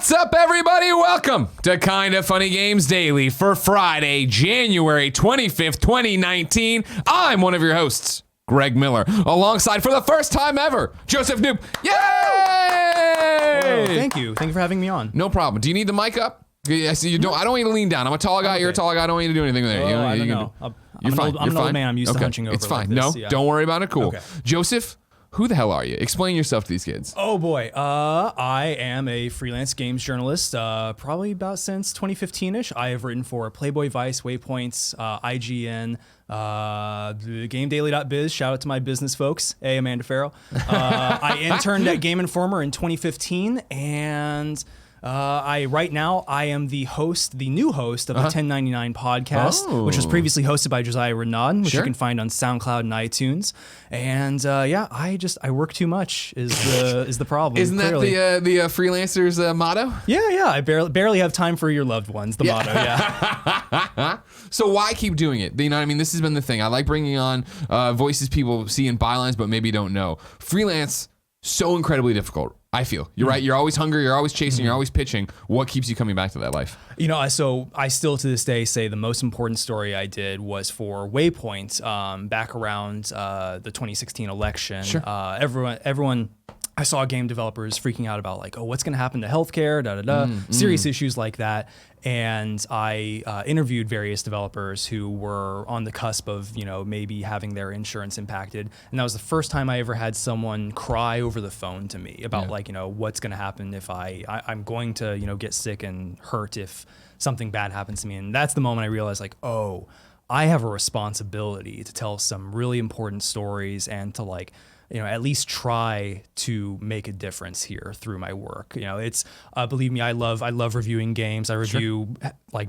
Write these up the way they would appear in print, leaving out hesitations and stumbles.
What's up, everybody? Welcome to Kinda Funny Games Daily for Friday, January 25th, 2019. I'm one of your hosts, Greg Miller, alongside, for the first time ever, Joseph Knoop. Yay! Oh, thank you. Thank you for having me on. No problem. Do you need the mic up? I see you don't. I don't want you to lean down. I'm a tall guy. Okay. You're a tall guy. I don't want you to do anything there. I don't know. You're fine. I'm an old man. I'm used to hunching over. It's fine. Like this. No, don't worry about it. Cool. Okay. Joseph, who the hell are you? Explain yourself to these kids. Oh boy, I am a freelance games journalist. Probably about since 2015ish. I have written for Playboy, Vice, Waypoints, IGN, GameDaily.biz. Shout out to my business folks. Hey, Amanda Farrell. I interned at Game Informer in 2015, and right now I am the new host of the 1099 podcast, which was previously hosted by Josiah Renaud, which you can find on SoundCloud and iTunes. And I work too much is the problem. Isn't clearly. that the freelancer's motto? Yeah. I barely have time for your loved ones. The motto. Yeah. So why keep doing it? You know what I mean? This has been the thing. I like bringing on voices people see in bylines, but maybe don't know. Freelance, so incredibly difficult. I feel you're right. You're always hungry. You're always chasing. You're always pitching. What keeps you coming back to that life? You know, so I still to this day say the most important story I did was for Waypoint back around the 2016 election. Sure. Everyone. I saw game developers freaking out about like, oh, what's going to happen to healthcare, serious issues like that. And I interviewed various developers who were on the cusp of, maybe having their insurance impacted. And that was the first time I ever had someone cry over the phone to me about what's going to happen if I'm going to, get sick and hurt if something bad happens to me. And that's the moment I realized like, oh, I have a responsibility to tell some really important stories and to at least try to make a difference here through my work. It's believe me, I love reviewing games. I review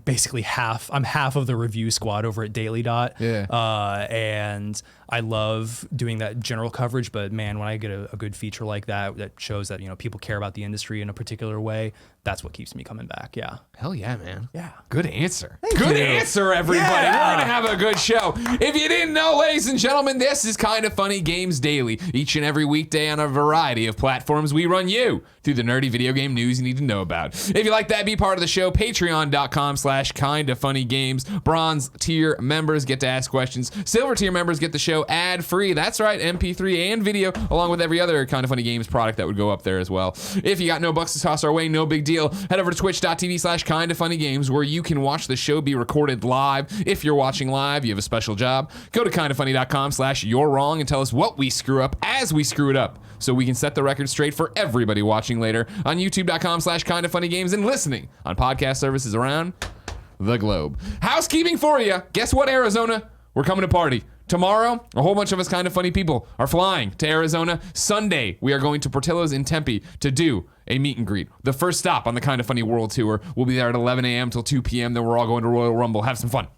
basically I'm half of the review squad over at Daily Dot. Yeah. And I love doing that general coverage, but man, when I get a good feature like that shows that, people care about the industry in a particular way, that's what keeps me coming back. Yeah. Hell yeah, man. Yeah. Good answer. Good answer, everybody. Yeah. We're going to have a good show. If you didn't know, ladies and gentlemen, this is Kinda Funny Games Daily. Each and every weekday on a variety of platforms, we run you through the nerdy video game news you need to know about. If you like that, be part of the show. Patreon.com/kindafunnygames. Bronze tier members get to ask questions. Silver tier members get the show ad-free. That's right, MP3 and video, along with every other Kinda Funny Games product that would go up there as well. If you got no bucks to toss our way, no big deal. Head over to twitch.tv/kindafunnygames, where you can watch the show be recorded live. If you're watching live, you have a special job. Go to kindafunny.com/you're-wrong and tell us what we screw up as we screw it up, so we can set the record straight for everybody watching later on youtube.com/kindafunnygames and listening on podcast services around the globe. Housekeeping for you. Guess what, Arizona? We're coming to party. Tomorrow, a whole bunch of us Kinda Funny people are flying to Arizona. Sunday, we are going to Portillo's in Tempe to do a meet and greet. The first stop on the Kinda Funny World Tour. We'll be there at 11 a.m. till 2 p.m. Then we're all going to Royal Rumble. Have some fun.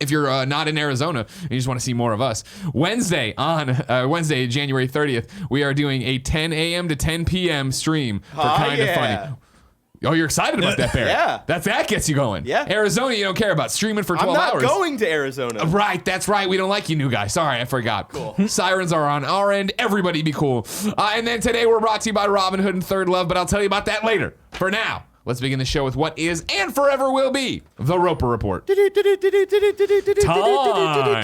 If you're not in Arizona and you just want to see more of us, Wednesday, January 30th, we are doing a 10 a.m. to 10 p.m. stream for Kinda Funny. Oh, you're excited about that, Barry? Yeah. That gets you going. Yeah. Arizona, you don't care about streaming for 12 hours. I'm not going to Arizona. Right, that's right. We don't like you new guys. Sorry, I forgot. Cool. Sirens are on our end. Everybody be cool. And then today we're brought to you by Robin Hood and Third Love, but I'll tell you about that later. For now, let's begin the show with what is and forever will be the Roper Report. Time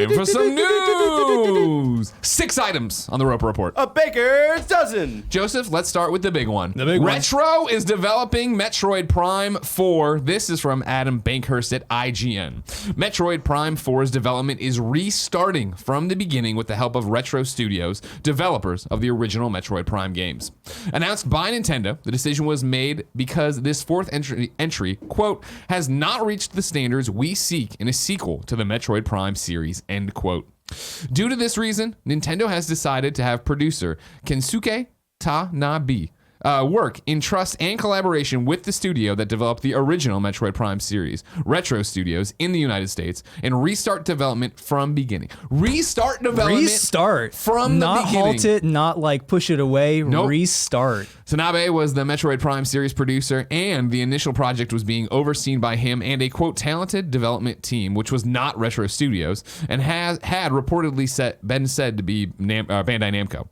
for some news. 6 items on the Roper Report. A baker's dozen. Joseph, let's start with the big one. The big one. Retro is developing Metroid Prime 4. This is from Adam Bankhurst at IGN. Metroid Prime 4's development is restarting from the beginning with the help of Retro Studios, developers of the original Metroid Prime games. Announced by Nintendo, the decision was made because this fourth entry, quote, has not reached the standards we seek in a sequel to the Metroid Prime series, end quote. Due to this reason, Nintendo has decided to have producer Kensuke Tanabe work in trust and collaboration with the studio that developed the original Metroid Prime series, Retro Studios, in the United States, and restart development from beginning. Restart development Restart. from not the beginning. Not halt it, not push it away. Nope. Restart. Tanabe was the Metroid Prime series producer, and the initial project was being overseen by him and a, quote, talented development team, which was not Retro Studios, and had reportedly been said to be Bandai Namco.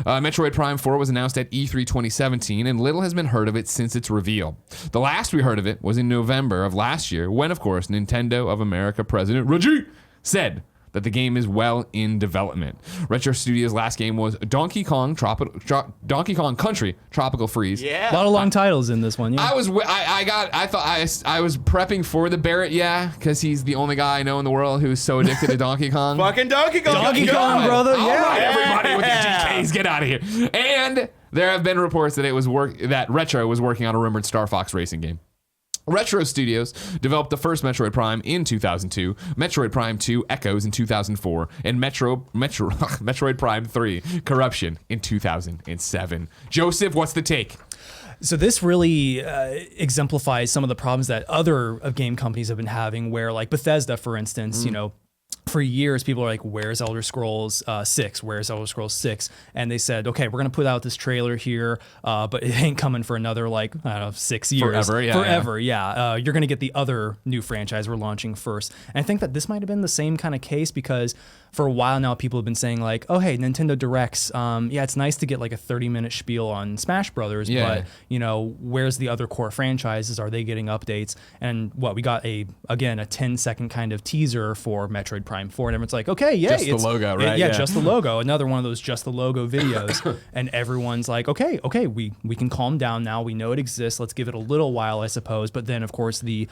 Metroid Prime 4 was announced at E3 2017, and little has been heard of it since its reveal. The last we heard of it was in November of last year, when, of course, Nintendo of America President Reggie said that the game is well in development. Retro Studios' last game was Donkey Kong Country Tropical Freeze. A lot of long titles in this one. Yeah. I was prepping for the Barrett, because he's the only guy I know in the world who's so addicted to Donkey Kong. Fucking Donkey Kong. Donkey Kong, brother. All Yeah. right, everybody with your DKs, get out of here. And there have been reports that that Retro was working on a rumored Star Fox racing game. Retro Studios developed the first Metroid Prime in 2002, Metroid Prime 2 Echoes in 2004, and Metroid Prime 3 Corruption in 2007. Joseph, what's the take? So this really exemplifies some of the problems that other game companies have been having, where like Bethesda, for instance, for years, people are like, where's Elder Scrolls 6? Where's Elder Scrolls 6? And they said, okay, we're going to put out this trailer here, but it ain't coming for another, 6 years. Forever, yeah. You're going to get the other new franchise we're launching first. And I think that this might have been the same kind of case, because for a while now, people have been saying like, oh, hey, Nintendo Directs, it's nice to get like a 30-minute spiel on Smash Brothers, but, where's the other core franchises? Are they getting updates? And we got a 10-second kind of teaser for Metroid Prime 4, and everyone's like, okay, yeah. Just the logo, right? Yeah, just the logo. Another one of those just the logo videos. And everyone's like, okay, we can calm down now. We know it exists. Let's give it a little while, I suppose. But then, of course, the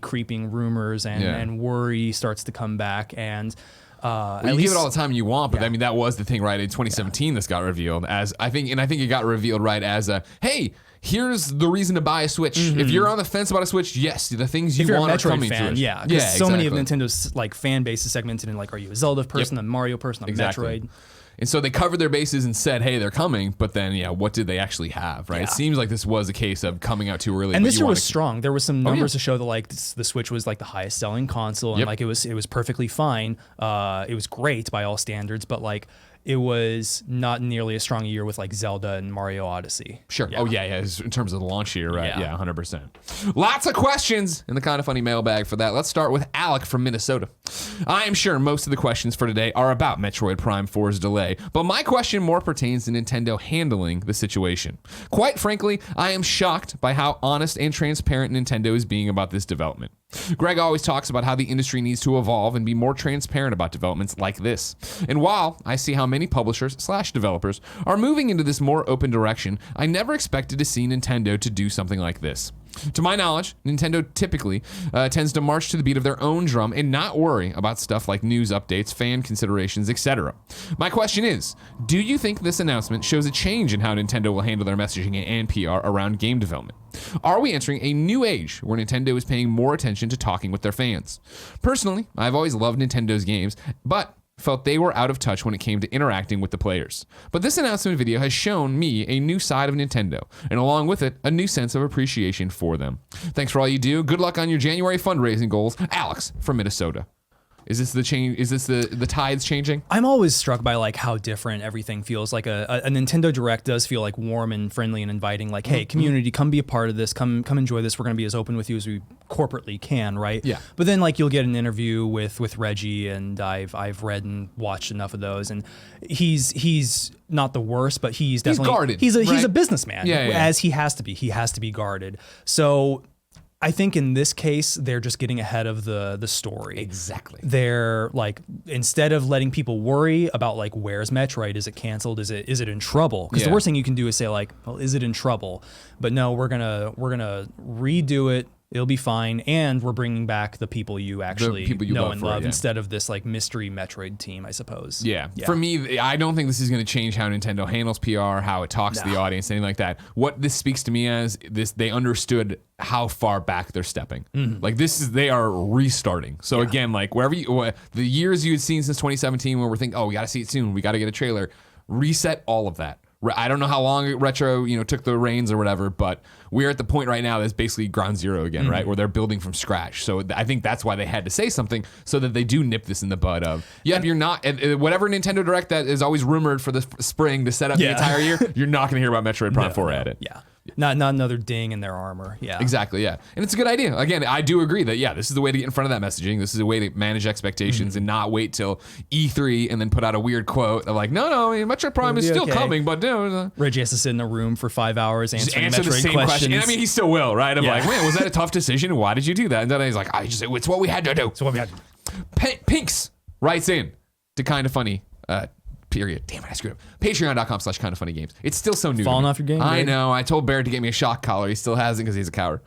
creeping rumors and worry starts to come back. And you give it all the time you want, but I mean, that was the thing, right? In 2017, this got revealed as, I think it got revealed right as hey, here's the reason to buy a Switch. If you're on the fence about a Switch, yes, the things you want are coming to it. Yeah, because so many of Nintendo's fan base is segmented in are you a Zelda person, a Mario person, a Metroid? And so they covered their bases and said, hey, they're coming, but then, what did they actually have, right? Yeah. It seems like this was a case of coming out too early. And this year was strong. There was some numbers to show that the Switch was the highest selling console, and it was perfectly fine. It was great by all standards, but it was not nearly as strong a year with Zelda and Mario Odyssey. Sure. Yeah. Oh, yeah. In terms of the launch year, right? Yeah, 100%. Lots of questions in the Kind of Funny mailbag for that. Let's start with Alec from Minnesota. I am sure most of the questions for today are about Metroid Prime 4's delay, but my question more pertains to Nintendo handling the situation. Quite frankly, I am shocked by how honest and transparent Nintendo is being about this development. Greg always talks about how the industry needs to evolve and be more transparent about developments like this. And while I see how many publishers/developers are moving into this more open direction, I never expected to see Nintendo to do something like this. To my knowledge, Nintendo typically tends to march to the beat of their own drum and not worry about stuff like news updates, fan considerations, etc. My question is, do you think this announcement shows a change in how Nintendo will handle their messaging and PR around game development? Are we entering a new age where Nintendo is paying more attention to talking with their fans? Personally, I've always loved Nintendo's games, but felt they were out of touch when it came to interacting with the players. But this announcement video has shown me a new side of Nintendo, and along with it, a new sense of appreciation for them. Thanks for all you do. Good luck on your January fundraising goals. Alex from Minnesota. Is this the change? Is this the tides changing? I'm always struck by how different everything feels. Like a Nintendo Direct does feel warm and friendly and inviting. Hey, community, come be a part of this. Come enjoy this. We're gonna be as open with you as we corporately can, right? Yeah. But then you'll get an interview with Reggie, and I've read and watched enough of those, and he's not the worst, but he's definitely guarded. He's a businessman, yeah. As he has to be. He has to be guarded. So I think in this case, they're just getting ahead of the story. Exactly. They're instead of letting people worry about where's Metroid? Is it canceled? Is it in trouble? Because the worst thing you can do is say well, is it in trouble? But no, we're gonna redo it. It'll be fine, and we're bringing back the people you actually know and love instead of this mystery Metroid team, I suppose. Yeah. For me, I don't think this is going to change how Nintendo handles PR, how it talks to the audience, anything like that. What this speaks to me as they understood how far back they're stepping. They are restarting. So again, wherever the years you had seen since 2017, where we're thinking, oh, we got to see it soon, we got to get a trailer. Reset all of that. I don't know how long Retro, took the reins or whatever, but we're at the point right now that's basically ground zero again, right? Where they're building from scratch. So I think that's why they had to say something so that they do nip this in the bud of, you're not, whatever Nintendo Direct that is always rumored for the spring to set up the entire year, you're not going to hear about Metroid Prime 4 at it. Yeah. Not another ding in their armor. Yeah. Exactly, yeah. And it's a good idea. Again, I do agree that, this is the way to get in front of that messaging. This is a way to manage expectations and not wait till E3 and then put out a weird quote of like, no, Metroid Prime is still coming, but Reggie has to sit in a room for 5 hours answering answer Metroid the same questions. question. And I mean, he still will, right? I'm like, man, was that a tough decision? Why did you do that? And then he's like, it's what we had to do. So what we had to do. Pinks writes in to Kinda Funny, period. Damn it, I screwed up. Patreon.com/kindoffunnygames. It's still so new. Falling off your game, I Greg? know. I told Barrett to get me a shock collar. He still hasn't because he's a coward.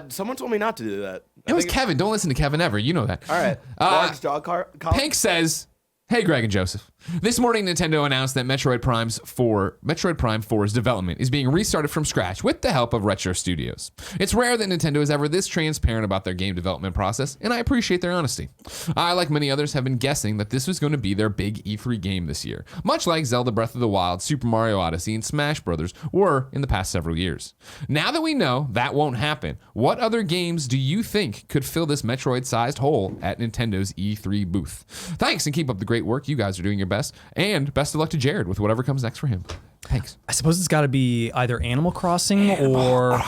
Someone told me not to do that. It was Kevin. Don't listen to Kevin ever. You know that. All right. Large jaw collar. Pink says, hey, Greg and Joseph. This morning, Nintendo announced that Metroid Prime 4's development is being restarted from scratch with the help of Retro Studios. It's rare that Nintendo is ever this transparent about their game development process, and I appreciate their honesty. I, like many others, have been guessing that this was going to be their big E3 game this year, much like Zelda Breath of the Wild, Super Mario Odyssey, and Smash Bros. Were in the past several years. Now that we know that won't happen, what other games do you think could fill this Metroid-sized hole at Nintendo's E3 booth? Thanks, and keep up the great work. You guys are doing your best. And best of luck to Jared with whatever comes next for him. Thanks. I suppose it's got to be either Animal Crossing or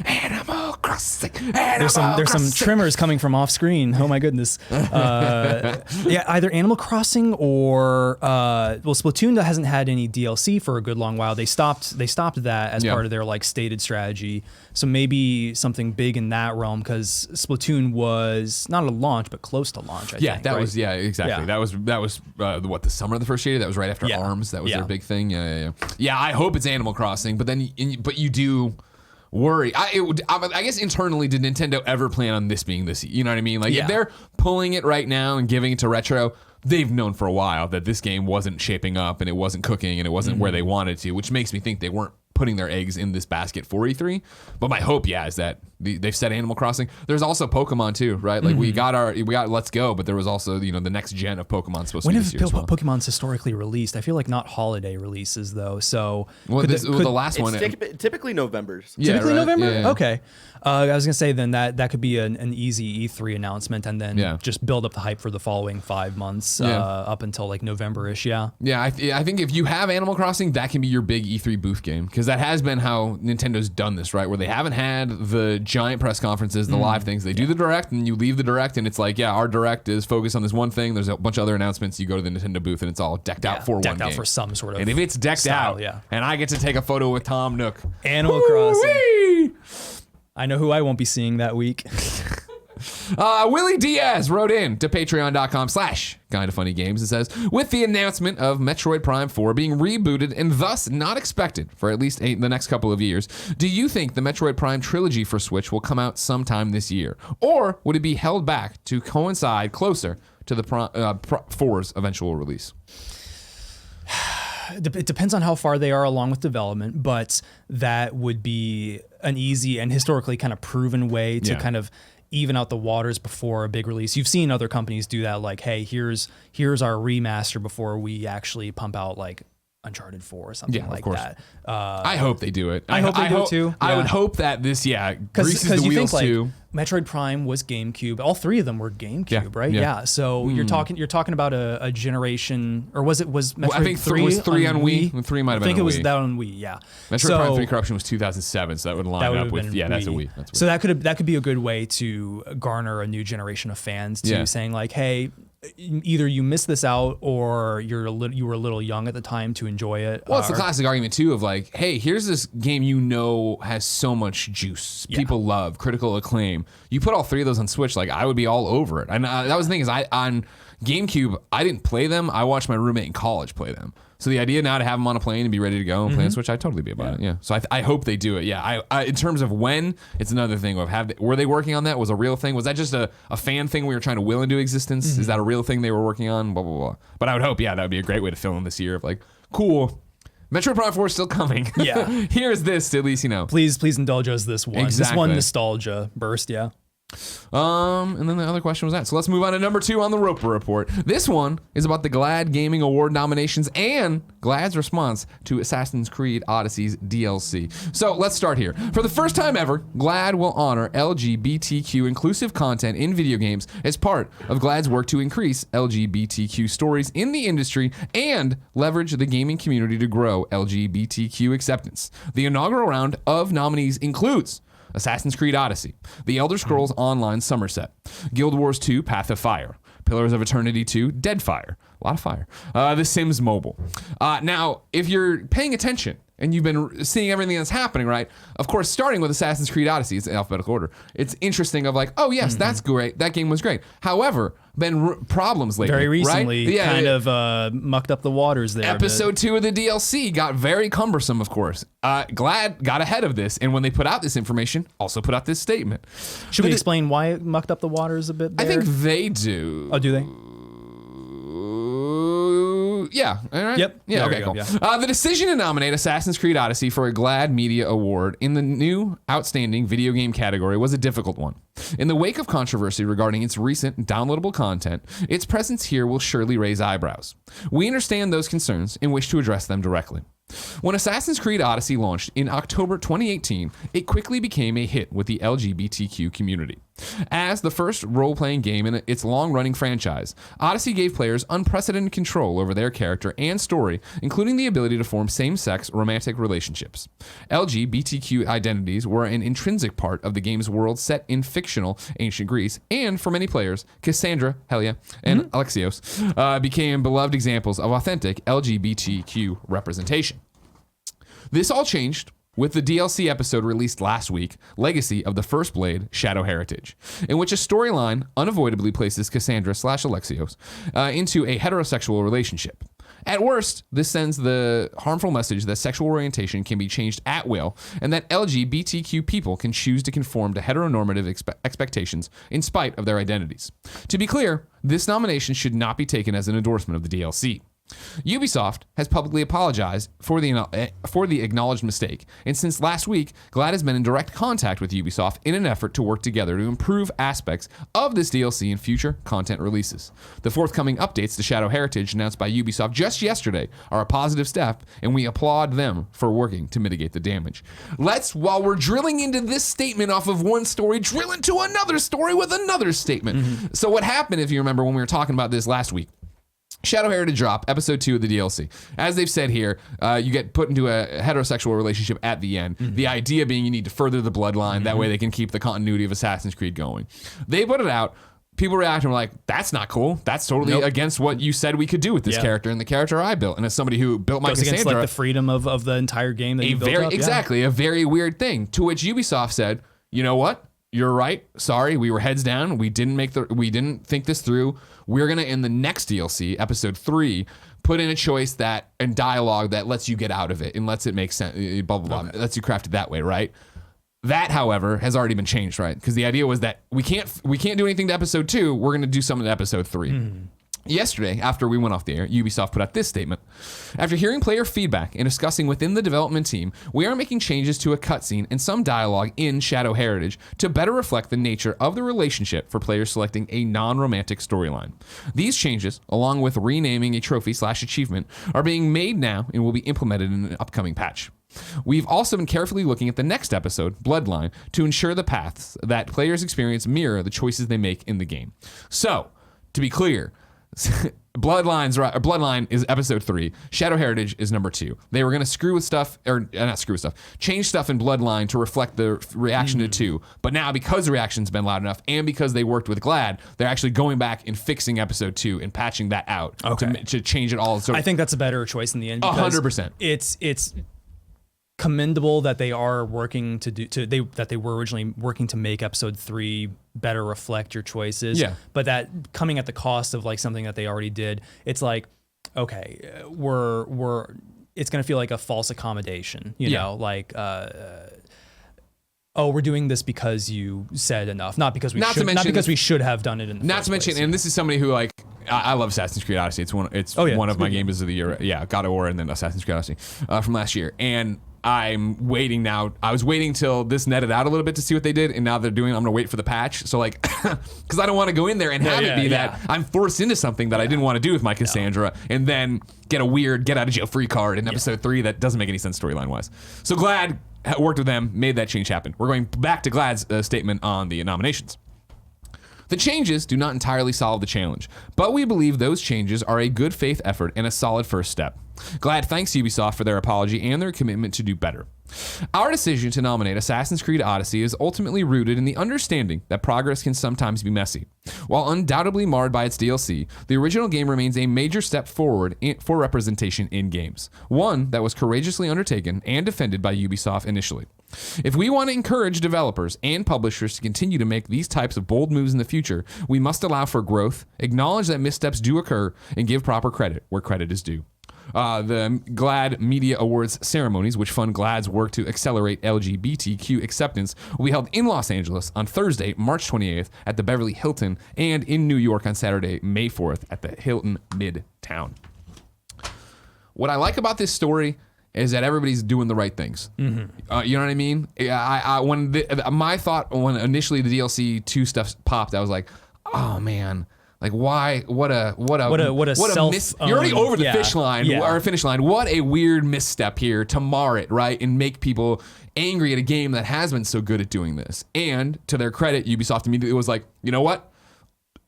Animal Crossing. there's some trimmers coming from off screen. Oh my goodness. Either Animal Crossing or Splatoon that hasn't had any DLC for a good long while. They stopped that as part of their like stated strategy. So maybe something big in that realm because Splatoon was not a launch but close to launch. I think, that was exactly. Yeah. That was the summer of the first year. That was right after ARMS. That was their big thing. Yeah, I hope it's Animal Crossing, but you do worry. I guess internally, did Nintendo ever plan on this being this? You know what I mean? Like if they're pulling it right now and giving it to Retro, they've known for a while that this game wasn't shaping up and it wasn't cooking and it wasn't where they wanted to, which makes me think they weren't putting their eggs in this basket for E3. But my hope, is that they've said Animal Crossing. There's also Pokemon too, right? Like we got Let's Go, but there was also the next gen of Pokemon supposed to be this year as well. Pokemon's historically released? I feel like not holiday releases though. So the last one, typically November's. Typically November. Yeah. Okay. I was gonna say then that could be an easy E3 announcement, and then just build up the hype for the following 5 months up until like November-ish. Yeah. I think if you have Animal Crossing, that can be your big E3 booth game because that has been how Nintendo's done this, right? Where they haven't had the giant press conferences, the live things. They do the Direct, and you leave the Direct, and it's like, our Direct is focused on this one thing. There's a bunch of other announcements. You go to the Nintendo booth, and it's all decked out for one game. Decked out for some sort of. And if it's decked out, and I get to take a photo with Tom Nook, Animal Crossing. I know who I won't be seeing that week. Willie Diaz wrote in to patreon.com/kindoffunnygames and says, with the announcement of Metroid Prime 4 being rebooted and thus not expected for at least the next couple of years, do you think the Metroid Prime trilogy for Switch will come out sometime this year? Or would it be held back to coincide closer to the 4's eventual release? It depends on how far they are along with development, but that would be an easy and historically kind of proven way to kind of even out the waters before a big release. You've seen other companies do that, like, hey, here's our remaster before we actually pump out like Uncharted 4 or something like that. I hope they do it. I hope they do it too. I would hope that this, greases the wheels too. Metroid Prime was GameCube. All three of them were GameCube, right? Yeah. So you're talking about a generation, or was Metroid I think 3 was 3 on Wii? 3 might have been on Wii. I think it was that on Wii, yeah. Metroid Prime 3 Corruption was 2007, so that would line up with, that's a Wii. So that could be a good way to garner a new generation of fans to saying like, hey, either you missed this out or you were a little young at the time to enjoy it. Well, it's the classic argument too of like, hey, here's this game has so much juice. People love, critical acclaim. You put all three of those on Switch, like I would be all over it. And that was the thing is on GameCube, I didn't play them. I watched my roommate in college play them. So the idea now to have them on a plane and be ready to go and play on Switch, I'd totally be about it. Yeah. So I hope they do it. Yeah. I in terms of when, it's another thing. Were they working on that? Was a real thing? Was that just a fan thing we were trying to will into existence? Is that a real thing they were working on? Blah, blah, blah. But I would hope, that would be a great way to fill in this year of like, cool, Metroid Prime 4 is still coming. Yeah. Here's this, at least, Please indulge us this one. Exactly. This one nostalgia burst, yeah. And then the other question was that. So let's move on to number 2 on the Roper Report. This one is about the GLAAD Gaming Award nominations and GLAAD's response to Assassin's Creed Odyssey's DLC. So let's start here. For the first time ever, GLAAD will honor LGBTQ inclusive content in video games as part of GLAAD's work to increase LGBTQ stories in the industry and leverage the gaming community to grow LGBTQ acceptance. The inaugural round of nominees includes Assassin's Creed Odyssey, The Elder Scrolls Online Somerset, Guild Wars 2 Path of Fire, Pillars of Eternity 2 Deadfire, a lot of fire, The Sims Mobile. Now, if you're paying attention and you've been seeing everything that's happening, right? Of course, starting with Assassin's Creed Odyssey, it's in alphabetical order. It's interesting of like, oh yes, that's great. That game was great. However, been problems lately. Very recently, right? Yeah, kind of mucked up the waters there. Episode 2 of the DLC got very cumbersome, of course. GLAAD got ahead of this, and when they put out this information, also put out this statement. Should we explain why it mucked up the waters a bit there? I think they do. Oh, do they? Yeah. All right. Yep. Yeah. There Okay. we Cool. go, yeah. The decision to nominate Assassin's Creed Odyssey for a GLAAD Media Award in the new Outstanding Video Game category was a difficult one. In the wake of controversy regarding its recent downloadable content, its presence here will surely raise eyebrows. We understand those concerns and wish to address them directly. When Assassin's Creed Odyssey launched in October 2018, it quickly became a hit with the LGBTQ community. As the first role-playing game in its long-running franchise, Odyssey gave players unprecedented control over their character and story, including the ability to form same-sex romantic relationships. LGBTQ identities were an intrinsic part of the game's world set in fictional ancient Greece, and for many players, Cassandra, Helia, and Alexios became beloved examples of authentic LGBTQ representation. This all changed with the DLC episode released last week, Legacy of the First Blade, Shadow Heritage, in which a storyline unavoidably places Cassandra/Alexios into a heterosexual relationship. At worst, this sends the harmful message that sexual orientation can be changed at will and that LGBTQ people can choose to conform to heteronormative expectations in spite of their identities. To be clear, this nomination should not be taken as an endorsement of the DLC. Ubisoft has publicly apologized for the acknowledged mistake, and since last week, GLAAD has been in direct contact with Ubisoft in an effort to work together to improve aspects of this DLC in future content releases. The forthcoming updates to Shadow Heritage announced by Ubisoft just yesterday are a positive step, and we applaud them for working to mitigate the damage. Let's, while we're drilling into this statement off of one story, drill into another story with another statement. So what happened, if you remember when we were talking about this last week, Shadow Heritage drop, episode 2 of the DLC. As they've said here, you get put into a heterosexual relationship at the end. The idea being you need to further the bloodline. That way they can keep the continuity of Assassin's Creed going. They put it out. People reacted and were like, that's not cool. That's totally against what you said we could do with this character and the character I built. And as somebody who built my Cassandra, against like the freedom of the entire game that you built up. Exactly, a very weird thing. To which Ubisoft said, you know what? You're right. Sorry, we were heads down. We didn't think this through. We're gonna, in the next DLC, episode 3, put in a choice that and dialogue that lets you get out of it and lets it make sense. Blah blah blah. Lets you craft it that way, right? That, however, has already been changed, right? Because the idea was that we can't do anything to episode 2. We're gonna do something to episode 3. Yesterday, after we went off the air, Ubisoft put out this statement. After hearing player feedback and discussing within the development team, we are making changes to a cutscene and some dialogue in Shadow Heritage to better reflect the nature of the relationship for players selecting a non-romantic storyline. These changes, along with renaming a trophy/achievement, are being made now and will be implemented in an upcoming patch. We've also been carefully looking at the next episode, Bloodline, to ensure the paths that players experience mirror the choices they make in the game. So, to be clear, Bloodline is episode 3. Shadow Heritage is number 2. They were going to change stuff in Bloodline to reflect the reaction to 2. But now, because the reaction's been loud enough and because they worked with GLAAD, they're actually going back and fixing episode 2 and patching that out to change it all. So I think that's a better choice in the end. 100%. It's commendable that they are working that they were originally working to make episode 3 better reflect your choices. Yeah. But that coming at the cost of like something that they already did, it's like, okay, it's gonna feel like a false accommodation, you know, like we're doing this because you said enough, not because we should have done it in the first place. And this is somebody who like I love Assassin's Creed Odyssey. It's one of my games of the year. Yeah, God of War and then Assassin's Creed Odyssey from last year. And I'm waiting now. I was waiting till this netted out a little bit to see what they did, and now they're doing. I'm gonna wait for the patch. So like, because I don't want to go in there and have it be that I'm forced into something that I didn't want to do with my Cassandra, and then get a weird get out of jail free card in episode 3 that doesn't make any sense storyline wise. So GLAAD worked with them, made that change happen. We're going back to GLAAD's statement on the nominations. The changes do not entirely solve the challenge, but we believe those changes are a good faith effort and a solid first step. GLAAD thanks Ubisoft for their apology and their commitment to do better. Our decision to nominate Assassin's Creed Odyssey is ultimately rooted in the understanding that progress can sometimes be messy. While undoubtedly marred by its DLC, the original game remains a major step forward for representation in games, one that was courageously undertaken and defended by Ubisoft initially. If we want to encourage developers and publishers to continue to make these types of bold moves in the future, we must allow for growth, acknowledge that missteps do occur, and give proper credit where credit is due. The GLAAD Media Awards ceremonies, which fund GLAAD's work to accelerate LGBTQ acceptance, will be held in Los Angeles on Thursday, March 28th at the Beverly Hilton, and in New York on Saturday, May 4th at the Hilton Midtown. What I like about this story is that everybody's doing the right things. Mm-hmm. You know what I mean? My thought when initially the DLC 2 stuff popped, I was like, oh man. Like why? What a You're already over the finish line. What a weird misstep here to mar it, right, and make people angry at a game that has been so good at doing this. And to their credit, Ubisoft immediately was like, you know what?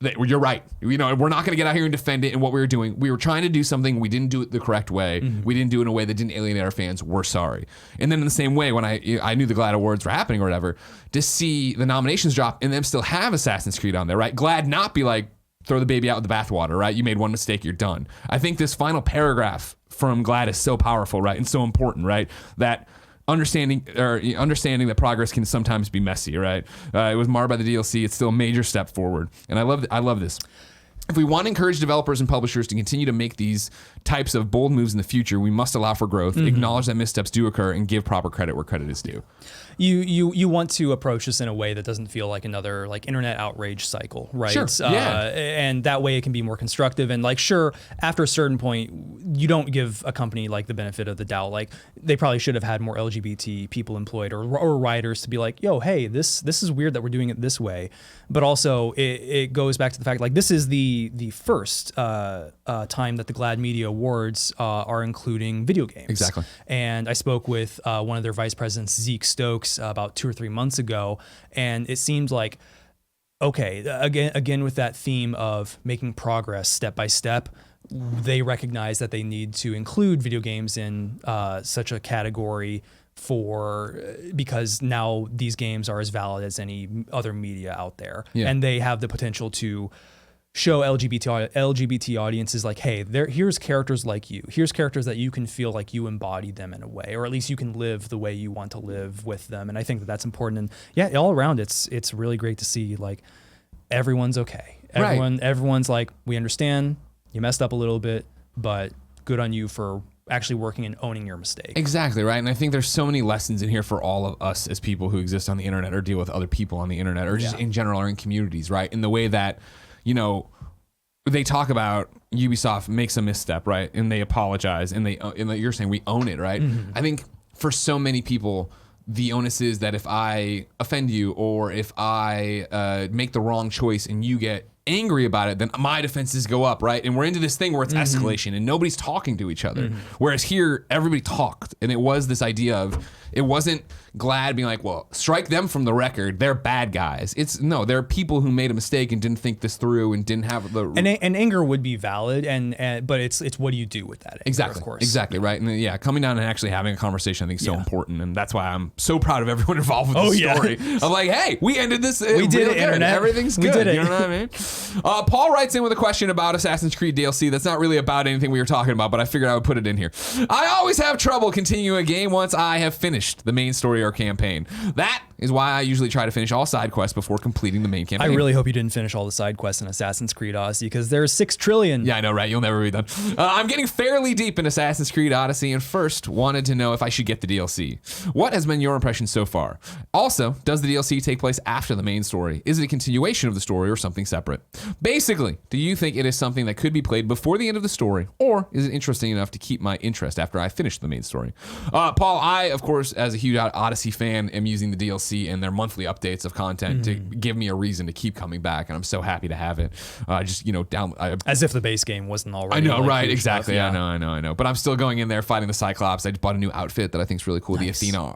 You're right. You know, we're not going to get out here and defend it. And what we were doing, we were trying to do something. We didn't do it the correct way. Mm-hmm. We didn't do it in a way that didn't alienate our fans. We're sorry. And then in the same way, when I knew the GLAAD Awards were happening or whatever, to see the nominations drop and them still have Assassin's Creed on there, right? GLAAD not be like, throw the baby out with the bathwater, right? You made one mistake, you're done. I think this final paragraph from GLAAD is so powerful, right? And so important, right? That understanding that progress can sometimes be messy, right? It was marred by the DLC. It's still a major step forward. And I love this. If we want to encourage developers and publishers to continue to make these types of bold moves in the future, we must allow for growth, acknowledge that missteps do occur, and give proper credit where credit is due. You want to approach this in a way that doesn't feel like another like internet outrage cycle, right? Sure. And that way it can be more constructive. And like, sure, after a certain point, you don't give a company like the benefit of the doubt. Like they probably should have had more LGBT people employed or writers to be like, yo, hey, this is weird that we're doing it this way. But also it goes back to the fact like this is the first time that the GLAAD Media Awards are including video games. Exactly. And I spoke with one of their vice presidents, Zeke Stokes, about 2 or 3 months ago, and it seemed like, okay, again with that theme of making progress step by step, they recognize that they need to include video games in such a category because now these games are as valid as any other media out there, and they have the potential to show LGBT audiences like, hey, here's characters like you. Here's characters that you can feel like you embody them in a way, or at least you can live the way you want to live with them. And I think that's important. And yeah, all around, it's really great to see like everyone's okay. Everyone's like, we understand you messed up a little bit, but good on you for actually working and owning your mistake. Exactly, right? And I think there's so many lessons in here for all of us as people who exist on the internet or deal with other people on the internet or just in general or in communities, right? In the way that, you know, they talk about Ubisoft makes a misstep, right? And they apologize and you're saying we own it, right? Mm-hmm. I think for so many people, the onus is that if I offend you or if I make the wrong choice and you get angry about it, then my defenses go up, right? And we're into this thing where it's escalation and nobody's talking to each other. Whereas here, everybody talked. And it was this idea of, it wasn't GLAAD being like, well, strike them from the record. They're bad guys. They're people who made a mistake and didn't think this through and didn't have the... And anger would be valid, but it's what do you do with that anger, exactly, of course. Exactly, right? And coming down and actually having a conversation I think is so important. And that's why I'm so proud of everyone involved with this story. I'm like, hey, we ended this. We did it, internet. Everything's good. We did it. You know what I mean? Paul writes in with a question about Assassin's Creed DLC that's not really about anything we were talking about, but I figured I would put it in here. I always have trouble continuing a game once I have finished the main story or campaign. That is why I usually try to finish all side quests before completing the main I campaign. really hope you didn't finish all the side quests in Assassin's Creed Odyssey because there's 6 trillion. Yeah, I know, right? You'll never be done. I'm getting fairly deep in Assassin's Creed Odyssey and first wanted to know if I should get the DLC. What has been your impression so far? Also, does the DLC take place after the main story? Is it a continuation of the story or something separate? Basically, do you think it is something that could be played before the end of the story, or is it interesting enough to keep my interest after I finish the main story? Paul, I, of course, as a huge Odyssey fan, am using the DLC and their monthly updates of content to give me a reason to keep coming back, and I'm so happy to have it. As if the base game wasn't already. I know, like, right? huge Exactly. enough. I know. But I'm still going in there fighting the Cyclops. I just bought a new outfit that I think is really cool. Nice. The Athena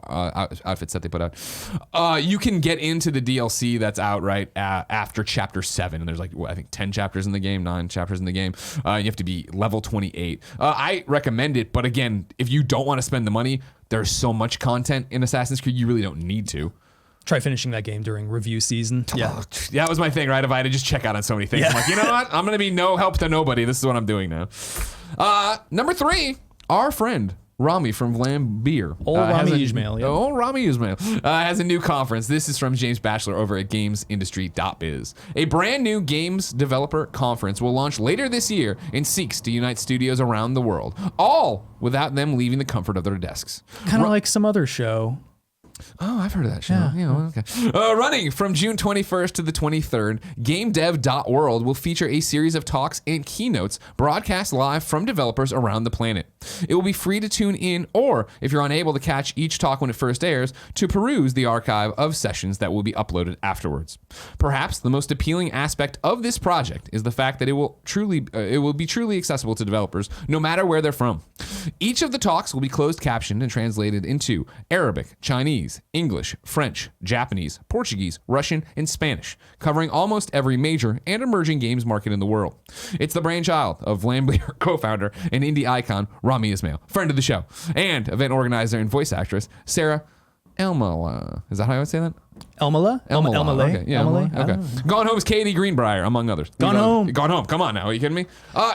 outfits that they put out. You can get into the DLC that's out right after Chapter 7, and there's like I think 10 chapters in the game, 9 chapters in the game. You have to be level 28. I recommend it, but again, if you don't want to spend the money, there's so much content in Assassin's Creed, you really don't need to. Try finishing that game during review season. Yeah. That was my thing, right? If I had to just check out on so many things, I'm like, you know what? I'm going to be no help to nobody. This is what I'm doing now. Number 3, our friend Rami from Vlam Beer. Old Rami Ismail. Yeah. Old Rami Ismail has a new conference. This is from James Batchelor over at gamesindustry.biz. A brand new games developer conference will launch later this year and seeks to unite studios around the world, all without them leaving the comfort of their desks. Kind of like some other show. Oh, I've heard of that show. Yeah, okay. Running from June 21st to the 23rd, GameDev.world will feature a series of talks and keynotes broadcast live from developers around the planet. It will be free to tune in, or if you're unable to catch each talk when it first airs, to peruse the archive of sessions that will be uploaded afterwards. Perhaps the most appealing aspect of this project is the fact that it will be truly accessible to developers, no matter where they're from. Each of the talks will be closed captioned and translated into Arabic, Chinese, English, French, Japanese, Portuguese, Russian, and Spanish, covering almost every major and emerging games market in the world. It's the brainchild of Vlambeer co-founder and indie icon Rami Ismail, friend of the show, and event organizer and voice actress Sarah Elmala. Is that how I would say that? Elmala? Elmala. Okay. Yeah, Elmala? Elmala. Okay. Gone Home's Katie Greenbrier, among others. Gone Home. Gone Home. Come on now. Are you kidding me?